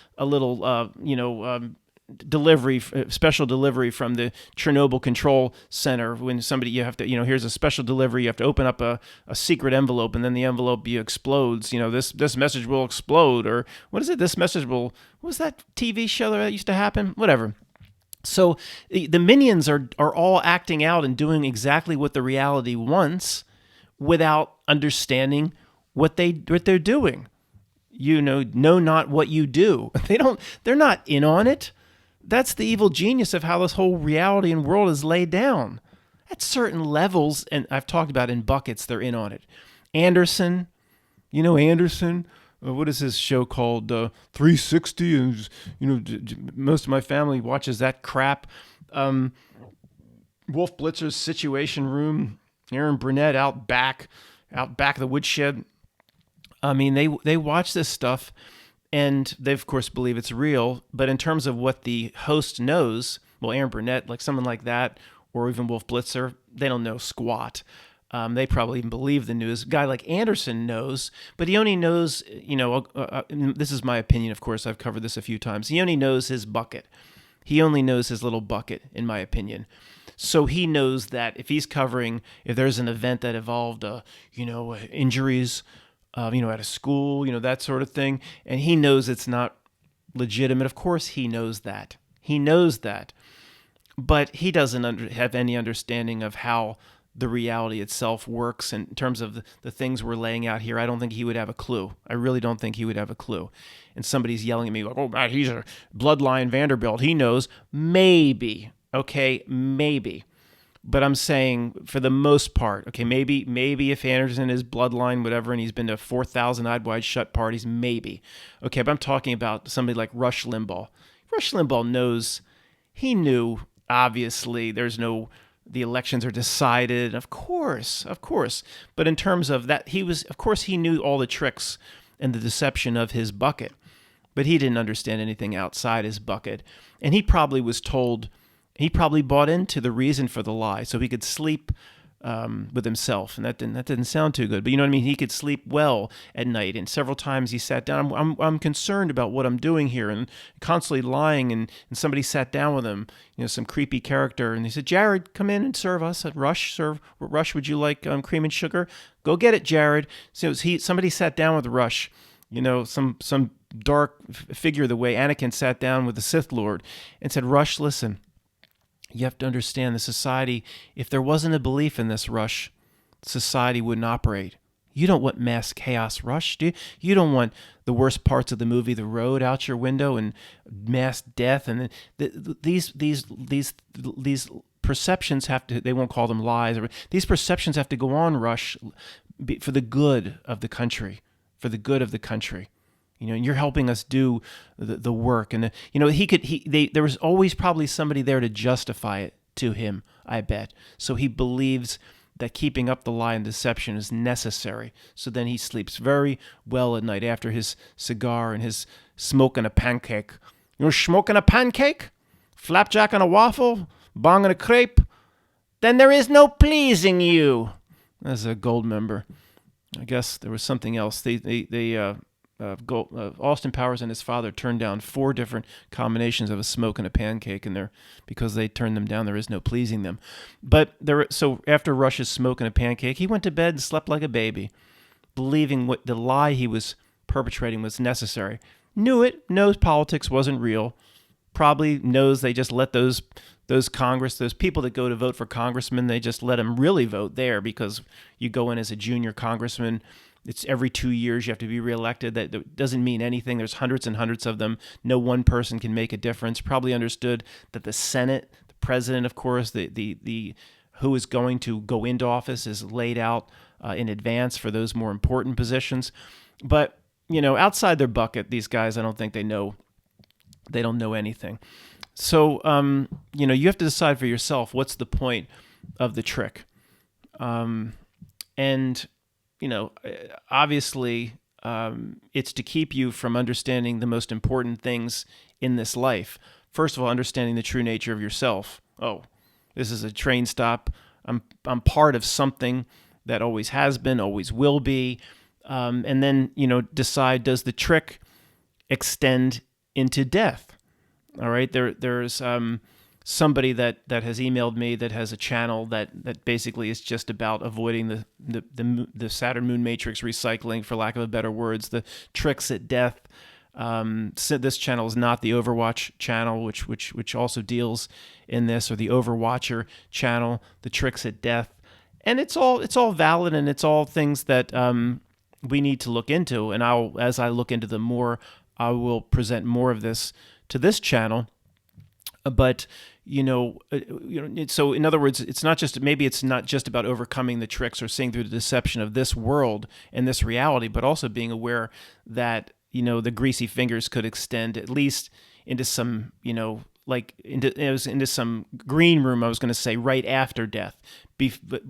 delivery, special delivery from the Chernobyl Control Center. When somebody, you have to, here's a special delivery. You have to open up a secret envelope, and then the envelope explodes. This message will explode, or what is it? This message will. What was that TV show that used to happen? Whatever. So the minions are all acting out and doing exactly what the reality wants, without understanding what they're doing. Know not what you do. They're not in on it. That's the evil genius of how this whole reality and world is laid down. At certain levels, and I've talked about in buckets, they're in on it. Anderson, Anderson, what is his show called? 360, and most of my family watches that crap. Wolf Blitzer's Situation Room, Aaron Burnett out back of the woodshed. I mean, they watch this stuff, and they, of course, believe it's real. But in terms of what the host knows, well, Aaron Burnett, like someone like that, or even Wolf Blitzer, they don't know squat. They probably even believe the news. A guy like Anderson knows, but he only knows, this is my opinion, of course, I've covered this a few times. He only knows his bucket. He only knows his little bucket, in my opinion. So he knows that if there's an event that involved, injuries, at a school, that sort of thing, and he knows it's not legitimate. Of course, he knows that. But he doesn't have any understanding of how the reality itself works in terms of the things we're laying out here. I don't think he would have a clue. I really don't think he would have a clue. And somebody's yelling at me like, oh, man, he's a bloodline Vanderbilt. He knows. Maybe. Okay, maybe. But I'm saying for the most part, okay, maybe if Anderson is bloodline, whatever, and he's been to 4,000 Eyed Wide Shut parties, maybe. Okay, but I'm talking about somebody like Rush Limbaugh. Rush Limbaugh knows, he knew, obviously, the elections are decided, of course. But in terms of that, he knew all the tricks and the deception of his bucket, but he didn't understand anything outside his bucket. And he probably was told, he probably bought into the reason for the lie so he could sleep with himself. And that didn't sound too good, but you know what I mean? He could sleep well at night. And several times he sat down, I'm concerned about what I'm doing here, and constantly lying. And somebody sat down with him, some creepy character, and he said, Jared, come in and serve us at Rush. Rush, would you like cream and sugar? Go get it, Jared. So somebody sat down with Rush, some dark figure, the way Anakin sat down with the Sith Lord, and said, Rush, listen, you have to understand the society. If there wasn't a belief in this, Rush, society wouldn't operate. You don't want mass chaos, Rush, do you? You don't want the worst parts of the movie The Road out your window and mass death. And these perceptions have to, they won't call them lies, these perceptions have to go on, Rush, for the good of the country, and you're helping us do the work. And there was always probably somebody there to justify it to him, I bet. So he believes that keeping up the lie and deception is necessary. So then he sleeps very well at night after his cigar and his smoking a pancake. You're smoking a pancake? Flapjack on a waffle? Bong on a crepe? Then there is no pleasing you. As a Gold member. I guess there was something else. Austin Powers and his father turned down 4 different combinations of a smoke and a pancake, and because they turned them down, there is no pleasing them. But so after Rush's smoke and a pancake, he went to bed and slept like a baby, believing what the lie he was perpetrating was necessary. Knew it, knows politics wasn't real, probably knows they just let those people that go to vote for congressmen, they just let them really vote there, because you go in as a junior congressman. It's every 2 years you have to be reelected. That doesn't mean anything. There's hundreds and hundreds of them. No one person can make a difference. Probably understood that the Senate, the president, of course, the who is going to go into office is laid out in advance for those more important positions. But outside their bucket, these guys, I don't think they know. They don't know anything. So you have to decide for yourself what's the point of the trick, and obviously, it's to keep you from understanding the most important things in this life. First of all, understanding the true nature of yourself. Oh, this is a train stop. I'm part of something that always has been, always will be. And then, decide, does the trick extend into death? All right. There's somebody that has emailed me that has a channel that basically is just about avoiding the Saturn Moon Matrix recycling, for lack of a better words, the tricks at death. So this channel is not the Overwatch channel, which also deals in this, or the Overwatcher channel, the tricks at death, and it's all valid, and it's all things that we need to look into. And as I look into them more, I will present more of this to this channel. But so in other words, it's not just about overcoming the tricks or seeing through the deception of this world and this reality, but also being aware that the greasy fingers could extend at least into some into some green room. I was going to say right after death,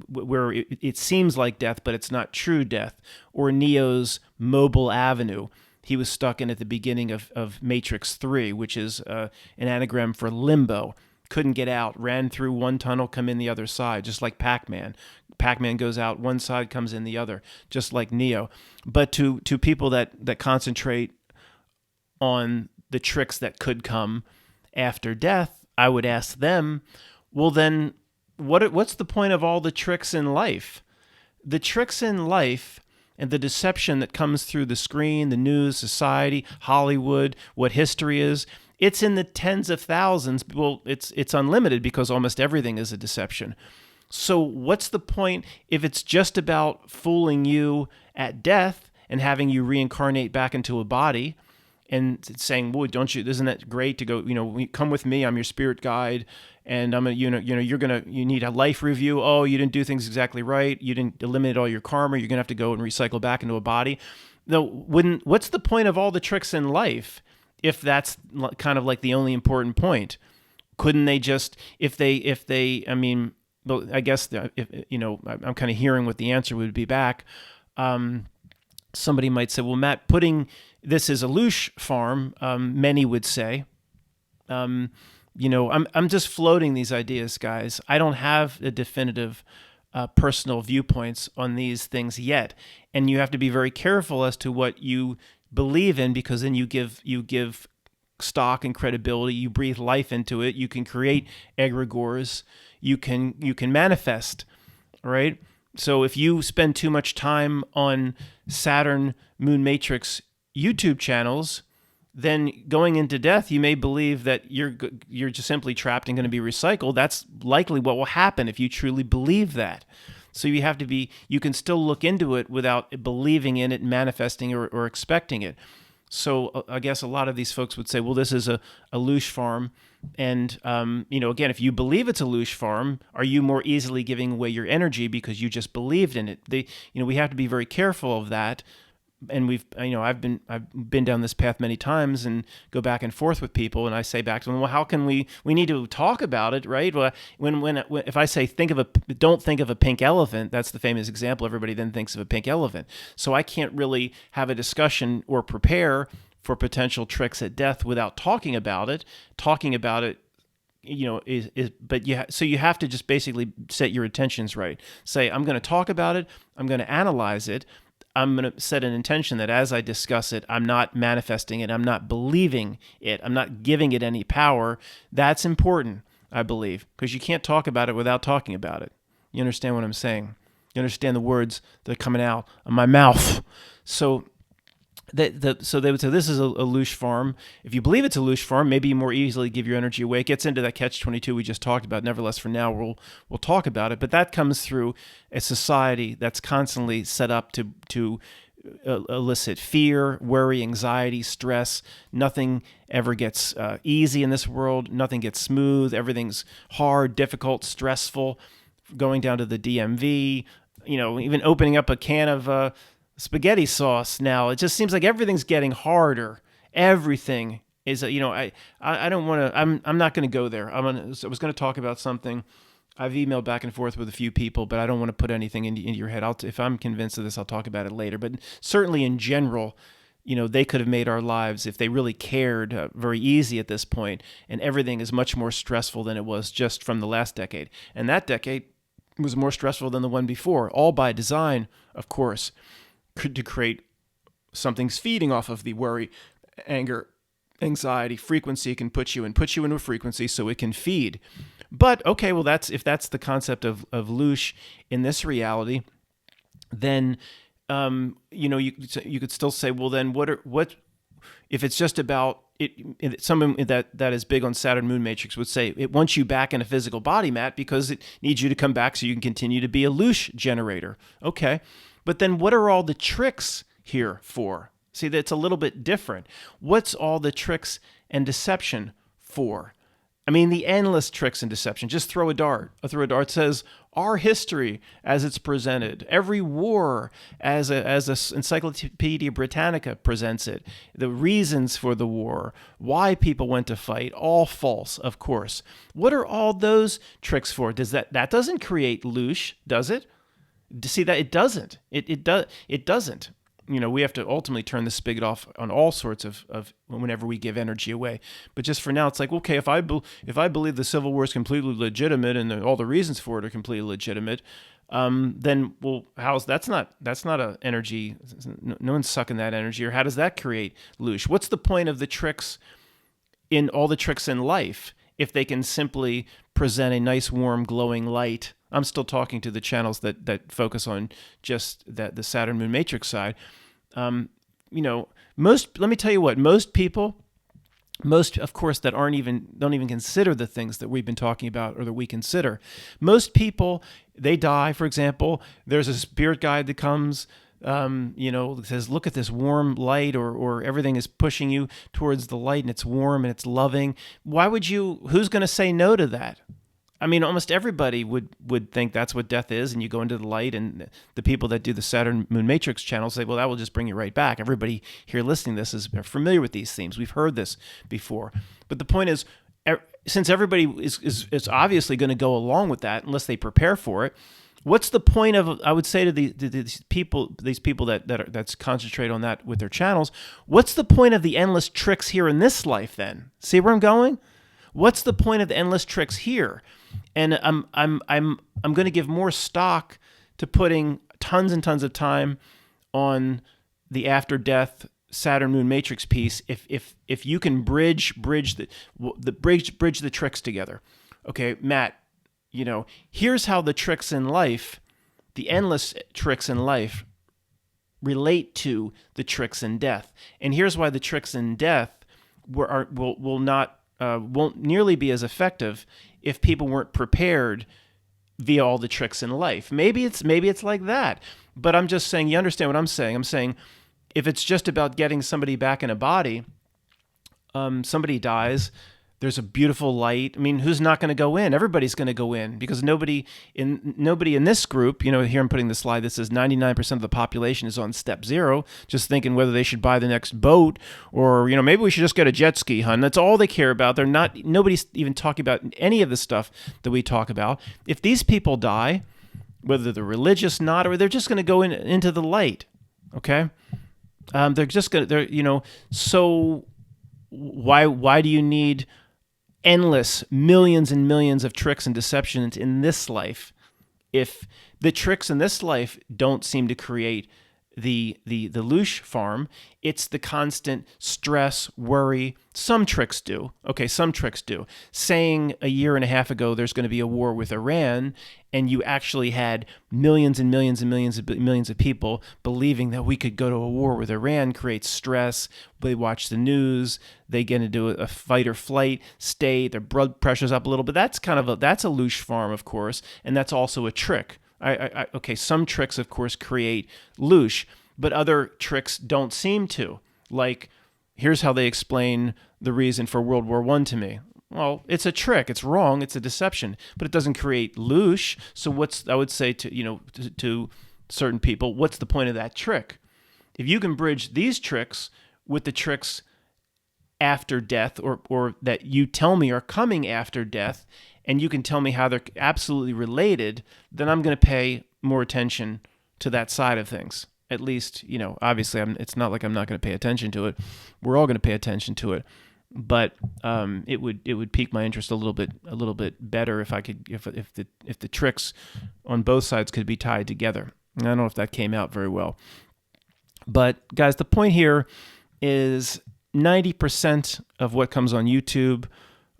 where it seems like death, but it's not true death, or Neo's Mobile Avenue. He was stuck in at the beginning of Matrix 3, which is an anagram for limbo. Couldn't get out, ran through one tunnel, come in the other side, just like Pac-Man. Pac-Man goes out one side, comes in the other, just like Neo. But to people that concentrate on the tricks that could come after death, I would ask them, well then, what's the point of all the tricks in life? The tricks in life and the deception that comes through the screen, the news, society, Hollywood, what history is, it's in the tens of thousands. Well, it's unlimited because almost everything is a deception. So what's the point if it's just about fooling you at death and having you reincarnate back into a body, and saying, "Well, don't you? Isn't that great to go? Come with me. I'm your spirit guide, and I'm you need a life review. Oh, you didn't do things exactly right. You didn't eliminate all your karma. You're gonna have to go and recycle back into a body." Though, what's the point of all the tricks in life if that's kind of like the only important point? Couldn't they just, if they, I mean, well, I guess I'm kind of hearing what the answer would be back. Somebody might say, well, Matt, putting this is a loosh farm, many would say. I'm just floating these ideas, guys. I don't have a definitive personal viewpoints on these things yet, and you have to be very careful as to what you believe in, because then you give stock and credibility. You breathe life into it. You can create egregores. You can manifest, right? So if you spend too much time on Saturn Moon Matrix YouTube channels, then going into death, you may believe that you're just simply trapped and going to be recycled. That's likely what will happen if you truly believe that. So you can still look into it without believing in it, manifesting or expecting it. So I guess a lot of these folks would say, well, this is a loosh farm. And, again, if you believe it's a loosh farm, are you more easily giving away your energy because you just believed in it? We have to be very careful of that. And I've been down this path many times and go back and forth with people, and I say back to them, well, how can we need to talk about it, right? Well, when if I say don't think of a pink elephant, that's the famous example. Everybody then thinks of a pink elephant. So I can't really have a discussion or prepare for potential tricks at death without talking about it. Talking about it, so you have to just basically set your intentions right. Say, I'm going to talk about it. I'm going to analyze it. I'm going to set an intention that as I discuss it, I'm not manifesting it. I'm not believing it. I'm not giving it any power. That's important, I believe, because you can't talk about it without talking about it. You understand what I'm saying? You understand the words that are coming out of my mouth. So so they would say this is a loosh farm. If you believe it's a loosh farm, maybe you more easily give your energy away. It gets into that catch-22 we just talked about. Nevertheless, for now, we'll talk about it. But that comes through a society that's constantly set up to elicit fear, worry, anxiety, stress. Nothing ever gets easy in this world. Nothing gets smooth. Everything's hard, difficult, stressful. Going down to the DMV, even opening up a can of spaghetti sauce now. It just seems like everything's getting harder. Everything is, I don't want to, I'm not going to go there. I was going to talk about something. I've emailed back and forth with a few people, but I don't want to put anything into your head. If I'm convinced of this, I'll talk about it later. But certainly in general, they could have made our lives, if they really cared, very easy at this point. And everything is much more stressful than it was just from the last decade. And that decade was more stressful than the one before, all by design, of course, to create something's feeding off of the worry, anger, anxiety. Frequency can put you into a frequency so it can feed. But okay, well, if that's the concept of loosh in this reality, then you could still say, well, then what if it's just about it? Someone that is big on Saturn Moon Matrix would say it wants you back in a physical body, Matt, because it needs you to come back so you can continue to be a loosh generator. Okay. But then what are all the tricks here for? See, that's a little bit different. What's all the tricks and deception for? I mean, the endless tricks and deception. Just throw a dart. A dart says, our history as it's presented, every war as a Encyclopedia Britannica presents it, the reasons for the war, why people went to fight, all false, of course. What are all those tricks for? That doesn't create loosh, does it? To see that it doesn't. It doesn't. We have to ultimately turn the spigot off on all sorts of whenever we give energy away. But just for now, it's like, okay, if I believe the Civil War is completely legitimate and all the reasons for it are completely legitimate, then that's not a energy. No one's sucking that energy. Or how does that create loosh? What's the point of the tricks in all the tricks in life if they can simply present a nice, warm, glowing light? I'm still talking to the channels that focus on just the Saturn Moon Matrix side. Let me tell you what, most people, of course, that don't even consider the things that we've been talking about or that we consider. Most people, they die, for example, there's a spirit guide that comes, says, look at this warm light, or everything is pushing you towards the light and it's warm and it's loving. Who's going to say no to that? I mean, almost everybody would think that's what death is, and you go into the light, and the people that do the Saturn Moon Matrix channel say, well, that will just bring you right back. Everybody here listening to this is familiar with these themes. We've heard this before. But the point is, since everybody is obviously going to go along with that unless they prepare for it, what's the point of, I would say to these people that's concentrate on that with their channels, what's the point of the endless tricks here in this life then? See where I'm going? What's the point of the endless tricks here? And I'm going to give more stock to putting tons and tons of time on the after death Saturn Moon Matrix piece if you can bridge the tricks together. Okay, Matt, here's how the tricks in life, the endless tricks in life, relate to the tricks in death. And here's why the tricks in death won't nearly be as effective if people weren't prepared via all the tricks in life. Maybe it's like that. But I'm just saying, you understand what I'm saying? I'm saying if it's just about getting somebody back in a body, somebody dies, there's a beautiful light. I mean, who's not going to go in? Everybody's going to go in, because nobody in this group, here I'm putting the slide that says 99% of the population is on step 0, just thinking whether they should buy the next boat, or, maybe we should just get a jet ski, hun. That's all they care about. Nobody's even talking about any of the stuff that we talk about. If these people die, whether they're religious, not, or they're just going to go into the light, okay? So why do you need endless millions and millions of tricks and deceptions in this life if the tricks in this life don't seem to create the loosh farm? It's the constant stress, worry. Some tricks do. Okay, some tricks do. Saying a year and a half ago there's going to be a war with Iran, and you actually had millions and millions and millions of people believing that we could go to a war with Iran, creates stress. They watch the news, they get into a fight or flight state, their blood pressure's up a little bit. That's that's a loosh farm, of course, and that's also a trick. Okay, some tricks, of course, create loosh, but other tricks don't seem to. Like, here's how they explain the reason for World War I to me. Well, it's a trick. It's wrong. It's a deception, but it doesn't create loosh. So I would say to certain people, what's the point of that trick? If you can bridge these tricks with the tricks after death, or that you tell me are coming after death, and you can tell me how they're absolutely related, then I'm going to pay more attention to that side of things. At least, obviously it's not like I'm not going to pay attention to it. We're all going to pay attention to it. But it would pique my interest a little bit better if the tricks on both sides could be tied together. And I don't know if that came out very well. But guys, the point here is 90% of what comes on YouTube,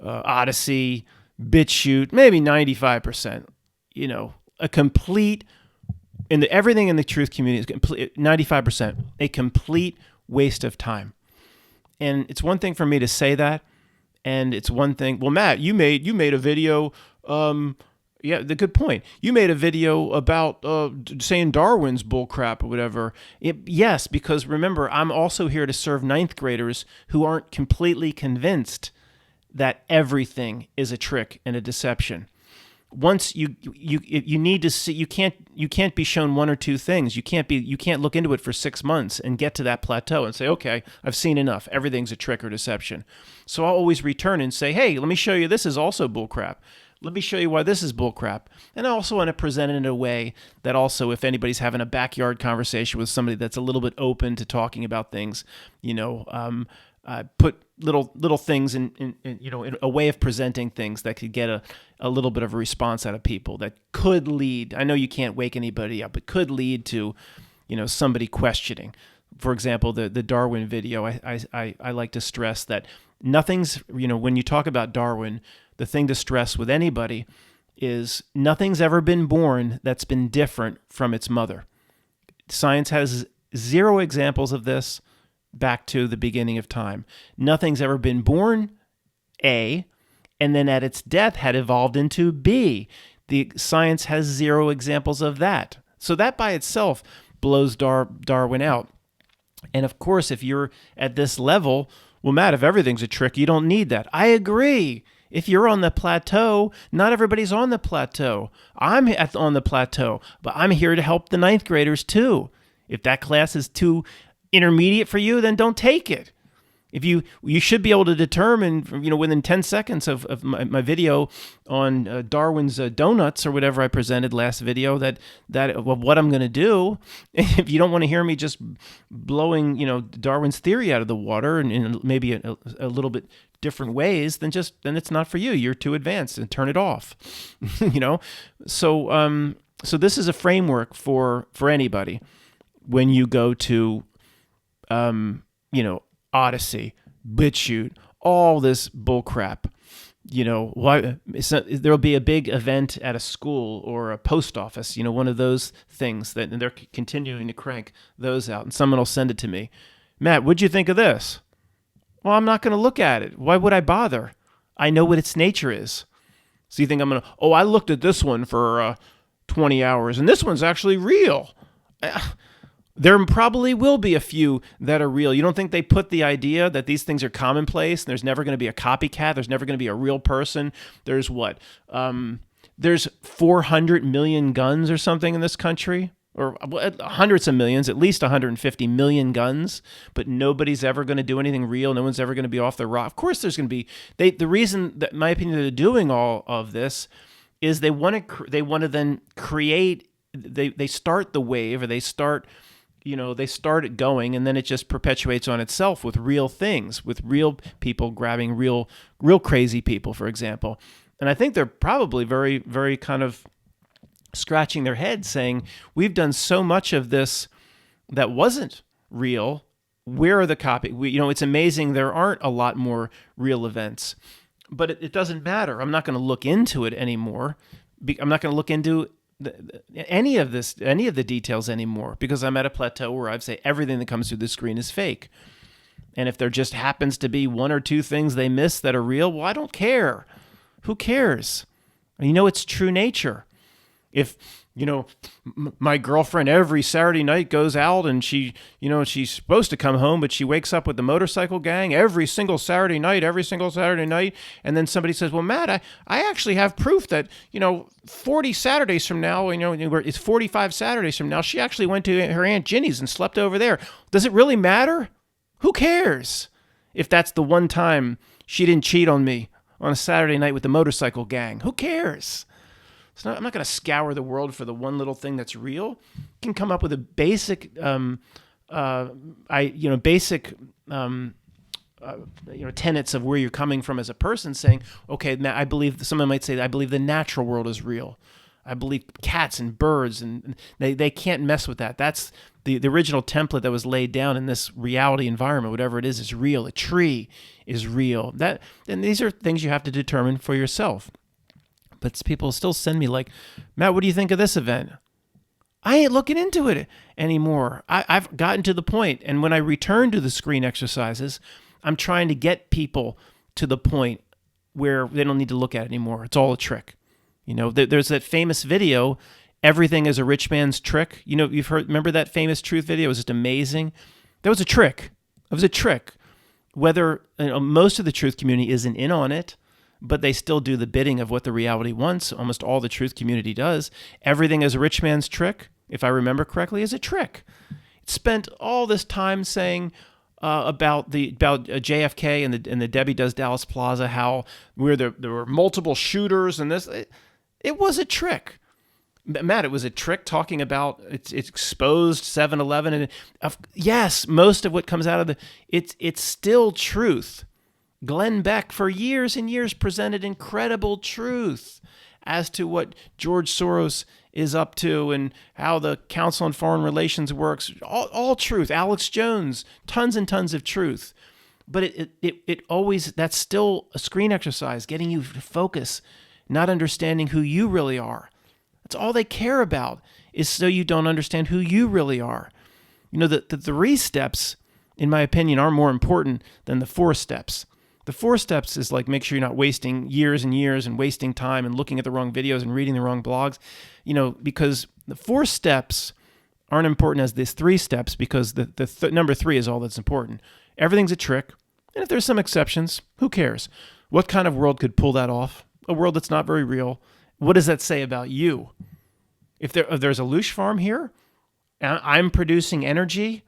Odyssey, BitChute, maybe 95%, a complete, everything in the truth community is 95%, a complete waste of time. And it's one thing for me to say that, and it's one thing, well, Matt, you made a video, the good point. You made a video about saying Darwin's bullcrap or whatever. Yes, because remember, I'm also here to serve ninth graders who aren't completely convinced that everything is a trick and a deception. Once you need to see, you can't be shown one or two things. You can't look into it for 6 months and get to that plateau and say, okay, I've seen enough. Everything's a trick or deception. So I'll always return and say, hey, let me show you this is also bullcrap. Let me show you why this is bullcrap. And I also want to present it in a way that also, if anybody's having a backyard conversation with somebody that's a little bit open to talking about things, put little things in a way of presenting things that could get a little bit of a response out of people, that could lead, I know you can't wake anybody up, but could lead to, somebody questioning. For example, the Darwin video, I like to stress that nothing's, when you talk about Darwin, the thing to stress with anybody is nothing's ever been born that's been different from its mother. Science has 0 examples of this back to the beginning of time. Nothing's ever been born, A, and then at its death had evolved into B. The science has 0 examples of that. So that by itself blows Darwin out. And of course, if you're at this level, well, Matt, if everything's a trick, you don't need that. I agree. If you're on the plateau, not everybody's on the plateau. I'm on the plateau, but I'm here to help the ninth graders too. If that class is too intermediate for you, then don't take it. If you should be able to determine, within 10 seconds of my video on Darwin's donuts or whatever I presented last video, that of what I'm going to do. If you don't want to hear me just blowing, Darwin's theory out of the water and in maybe a little bit different ways, then it's not for you. You're too advanced, and turn it off. So this is a framework for anybody when you go to, Odyssey, BitChute, all this bullcrap. There'll be a big event at a school or a post office, one of those things and they're continuing to crank those out, and someone will send it to me. Matt, what'd you think of this? Well, I'm not going to look at it. Why would I bother? I know what its nature is. So you think I'm going to, I looked at this one for 20 hours, and this one's actually real. There probably will be a few that are real. You don't think they put the idea that these things are commonplace and there's never going to be a copycat, there's never going to be a real person? There's what? There's 400 million guns or something in this country, or hundreds of millions, at least 150 million guns, but nobody's ever going to do anything real. No one's ever going to be off the rock. Of course there's going to be. The reason that, in my opinion, they're doing all of this is they want to then create, they start the wave, or they start it going, and then it just perpetuates on itself with real things, with real people grabbing real crazy people, for example. And I think they're probably very, very kind of scratching their heads saying, we've done so much of this that wasn't real. Where are the copy? It's amazing there aren't a lot more real events, but it doesn't matter. I'm not going to look into it anymore. I'm not going to look into any of the details anymore, because I'm at a plateau where I'd say everything that comes through the screen is fake. And if there just happens to be one or two things they miss that are real, well, I don't care. Who cares? It's true nature. If, my girlfriend every Saturday night goes out and she's supposed to come home, but she wakes up with the motorcycle gang every single Saturday night, and then somebody says, well, Matt, I actually have proof that, 40 Saturdays from now, it's 45 Saturdays from now, she actually went to her Aunt Ginny's and slept over there. Does it really matter? Who cares if that's the one time she didn't cheat on me on a Saturday night with the motorcycle gang? Who cares? I'm not going to scour the world for the one little thing that's real. You can come up with a basic, tenets of where you're coming from as a person, saying, okay, someone might say, I believe the natural world is real. I believe cats and birds, and they can't mess with that. That's the original template that was laid down in this reality environment. Whatever it is real. A tree is real. And these are things you have to determine for yourself. But people still send me like, Matt, what do you think of this event? I ain't looking into it anymore. I've gotten to the point, and when I return to the screen exercises, I'm trying to get people to the point where they don't need to look at it anymore. It's all a trick. There's that famous video, Everything is a Rich Man's Trick. Remember that famous truth video? It was just amazing. That was a trick. It was a trick. Whether most of the truth community isn't in on it, but they still do the bidding of what the reality wants. Almost all the truth community does. Everything is a rich man's trick, if I remember correctly, is a trick. It spent all this time saying about JFK and the Debbie Does Dallas Plaza, how there were multiple shooters and this. It was a trick. Matt, it was a trick talking about it's exposed 7-Eleven. And yes, most of what comes out of it's still truth. Glenn Beck, for years and years, presented incredible truth as to what George Soros is up to and how the Council on Foreign Relations works. All truth. Alex Jones, tons and tons of truth. But it always, that's still a screen exercise, getting you to focus, not understanding who you really are. That's all they care about, is so you don't understand who you really are. The 3 steps, in my opinion, are more important than the 4 steps. The 4 steps is like, make sure you're not wasting years and years and wasting time and looking at the wrong videos and reading the wrong blogs, because the 4 steps aren't important as these 3 steps, because number 3 is all that's important. Everything's a trick. And if there's some exceptions, who cares? What kind of world could pull that off? A world that's not very real. What does that say about you? If there's a Loosh farm here, and I'm producing energy,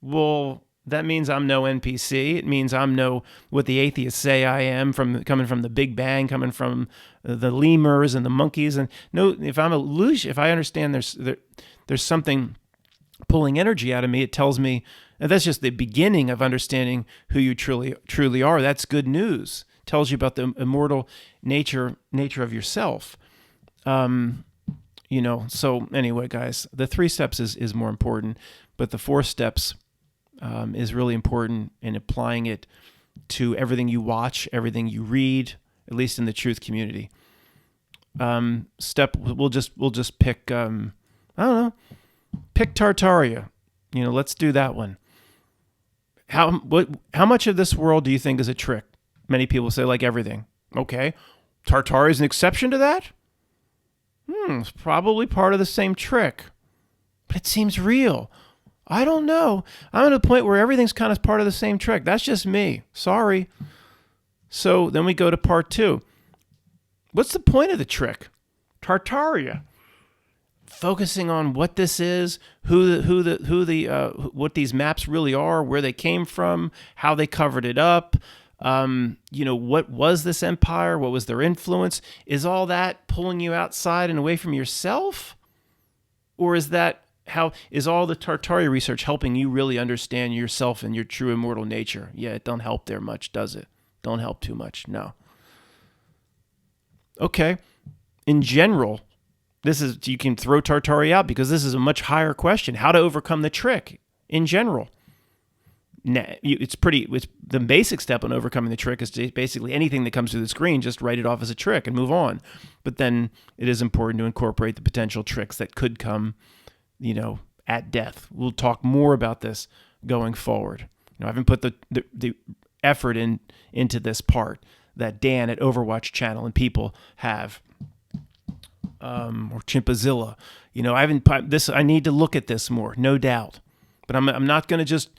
well, that means I'm no NPC. It means I'm no what the atheists say I am, coming from the Big Bang, coming from the lemurs and the monkeys. And no, if I'm a Loosh, if I understand there's something pulling energy out of me, it tells me, and that's just the beginning of understanding who you truly are. That's good news. It tells you about the immortal nature of yourself. So anyway, guys, the 3 steps is more important, but the 4 steps is really important in applying it to everything you watch, everything you read, at least in the truth community. We'll just pick, pick Tartaria. Let's do that one. How much of this world do you think is a trick? Many people say like everything. Okay. Tartaria is an exception to that? It's probably part of the same trick, but it seems real. I don't know. I'm at a point where everything's kind of part of the same trick. That's just me. Sorry. So then we go to part 2. What's the point of the trick? Tartaria. Focusing on what this is, what these maps really are, where they came from, how they covered it up. What was this empire? What was their influence? Is all that pulling you outside and away from yourself? Or is all the Tartaria research helping you really understand yourself and your true immortal nature? Yeah, it don't help there much, does it? Don't help too much, no. Okay, in general, you can throw Tartaria out because this is a much higher question. How to overcome the trick in general. The basic step on overcoming the trick is to basically anything that comes through the screen, just write it off as a trick and move on. But then it is important to incorporate the potential tricks that could come, at death. We'll talk more about this going forward. I haven't put the effort into this part that Dan at Overwatch Channel and people have, or Chimpazilla. I need to look at this more, no doubt. But I'm not going to just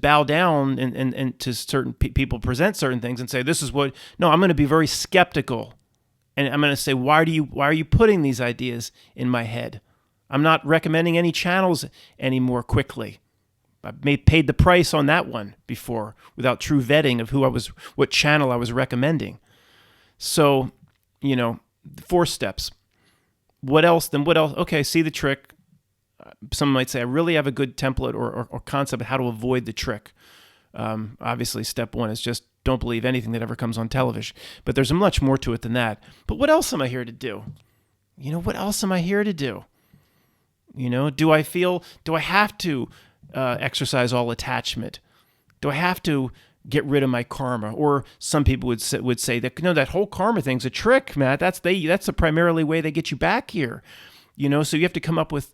bow down and to certain people present certain things and say this is what. No, I'm going to be very skeptical, and I'm going to say why are you putting these ideas in my head? I'm not recommending any channels anymore quickly. I paid the price on that one before without true vetting of what channel I was recommending. So, 4 steps. What else? Okay, see the trick. Some might say, I really have a good template or concept of how to avoid the trick. Obviously, step 1 is just don't believe anything that ever comes on television. But there's much more to it than that. But what else am I here to do? What else am I here to do? Do I have to exercise all attachment? Do I have to get rid of my karma? Or some people would say that, that whole karma thing's a trick, Matt. That's the primarily way they get you back here. So you have to come up with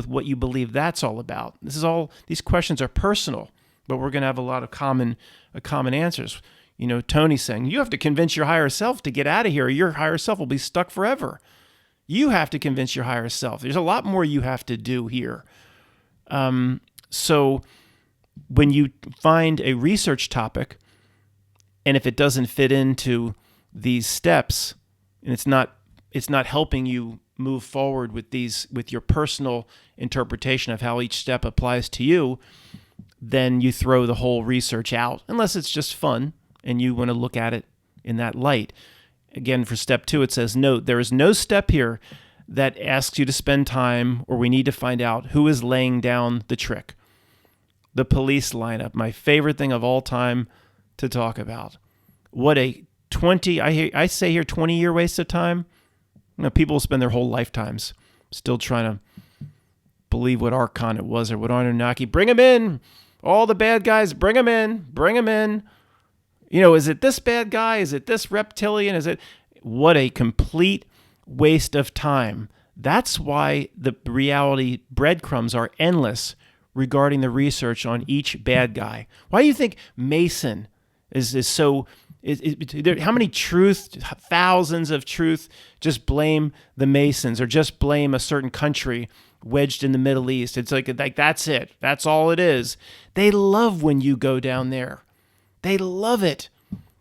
what you believe that's all about. These questions are personal, but we're going to have a lot of common answers. Tony's saying, you have to convince your higher self to get out of here, or your higher self will be stuck forever. You have to convince your higher self. There's a lot more you have to do here. So when you find a research topic, and if it doesn't fit into these steps, and it's not helping you move forward with your personal interpretation of how each step applies to you, then you throw the whole research out, unless it's just fun and you want to look at it in that light. Again, for step 2, it says, note, there is no step here that asks you to spend time, or we need to find out who is laying down the trick. The police lineup, my favorite thing of all time to talk about. What a 20-year waste of time. People spend their whole lifetimes still trying to believe what Archon it was, or what Anunnaki. Bring them in. All the bad guys, bring them in. Bring them in. Is it this bad guy? Is it this reptilian? What a complete waste of time. That's why the reality breadcrumbs are endless regarding the research on each bad guy. Why do you think Mason is so... how many thousands of truth just blame the Masons, or just blame a certain country wedged in the Middle East. It's like that's it. That's all it is. They love when you go down there. They love it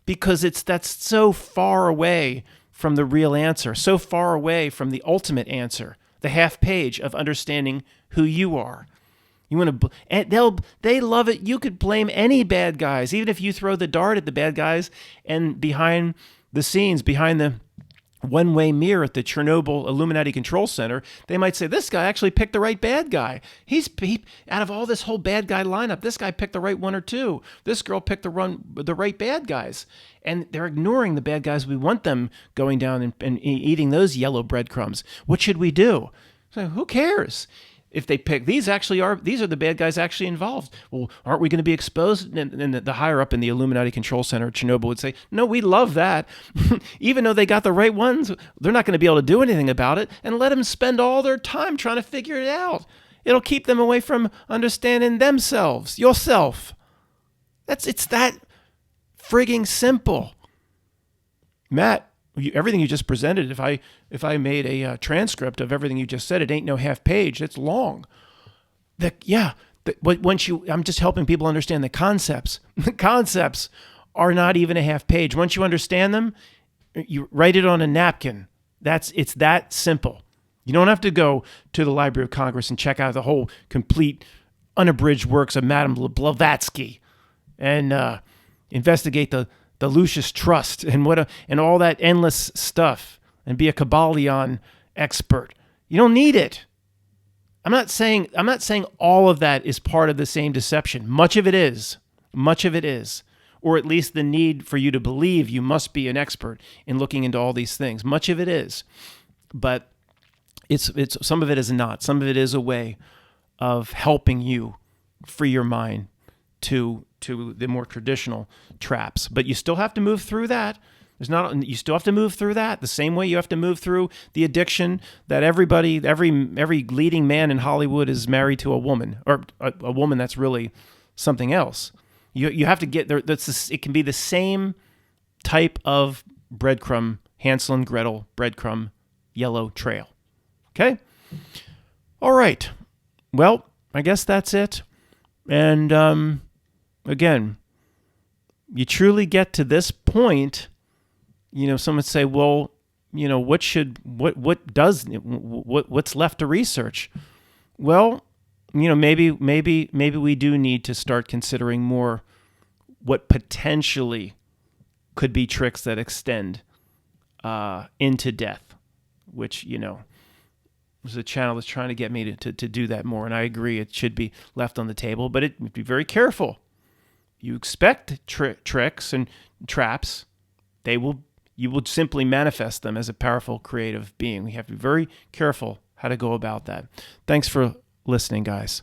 because that's so far away from the real answer, so far away from the ultimate answer, the half page of understanding who you are. You want to, and they love it. You could blame any bad guys, even if you throw the dart at the bad guys, and behind the scenes, behind the one-way mirror at the Chernobyl Illuminati Control Center, they might say, this guy actually picked the right bad guy. He out of all this whole bad guy lineup, this guy picked the right one or two. This girl picked the right bad guys. And they're ignoring the bad guys. We want them going down and eating those yellow breadcrumbs. What should we do? So who cares? If they pick, these are the bad guys actually involved. Well, aren't we going to be exposed? And the higher up in the Illuminati Control Center at Chernobyl would say, no, we love that. Even though they got the right ones, they're not going to be able to do anything about it, and let them spend all their time trying to figure it out. It'll keep them away from understanding themselves, yourself. It's that frigging simple. Matt, everything you just presented, if I made a transcript of everything you just said, it ain't no half page. It's long. I'm just helping people understand the concepts. The concepts are not even a half page. Once you understand them, you write it on a napkin. It's that simple. You don't have to go to the Library of Congress and check out the whole complete unabridged works of Madame Blavatsky and investigate the Lucius Trust and and all that endless stuff and be a Kybalion expert. You don't need it. I'm not saying all of that is part of the same deception. Much of it is, or at least the need for you to believe you must be an expert in looking into all these things. Much of it is, but it's some of it is not. Some of it is a way of helping you free your mind to the more traditional traps. But you still have to move through that. You still have to move through that the same way you have to move through the addiction that every leading man in Hollywood is married to a woman, or a woman that's really something else. You have to get there. It can be the same type of breadcrumb, Hansel and Gretel breadcrumb, yellow trail. Okay? All right. Well, I guess that's it. And again, you truly get to this point, some would say, well, what's left to research? Well, maybe we do need to start considering more what potentially could be tricks that extend into death, which, there's a channel that's trying to get me to do that more. And I agree, it should be left on the table, but be very careful. You expect tricks and traps. You will simply manifest them as a powerful creative being. We have to be very careful how to go about that. Thanks for listening, guys.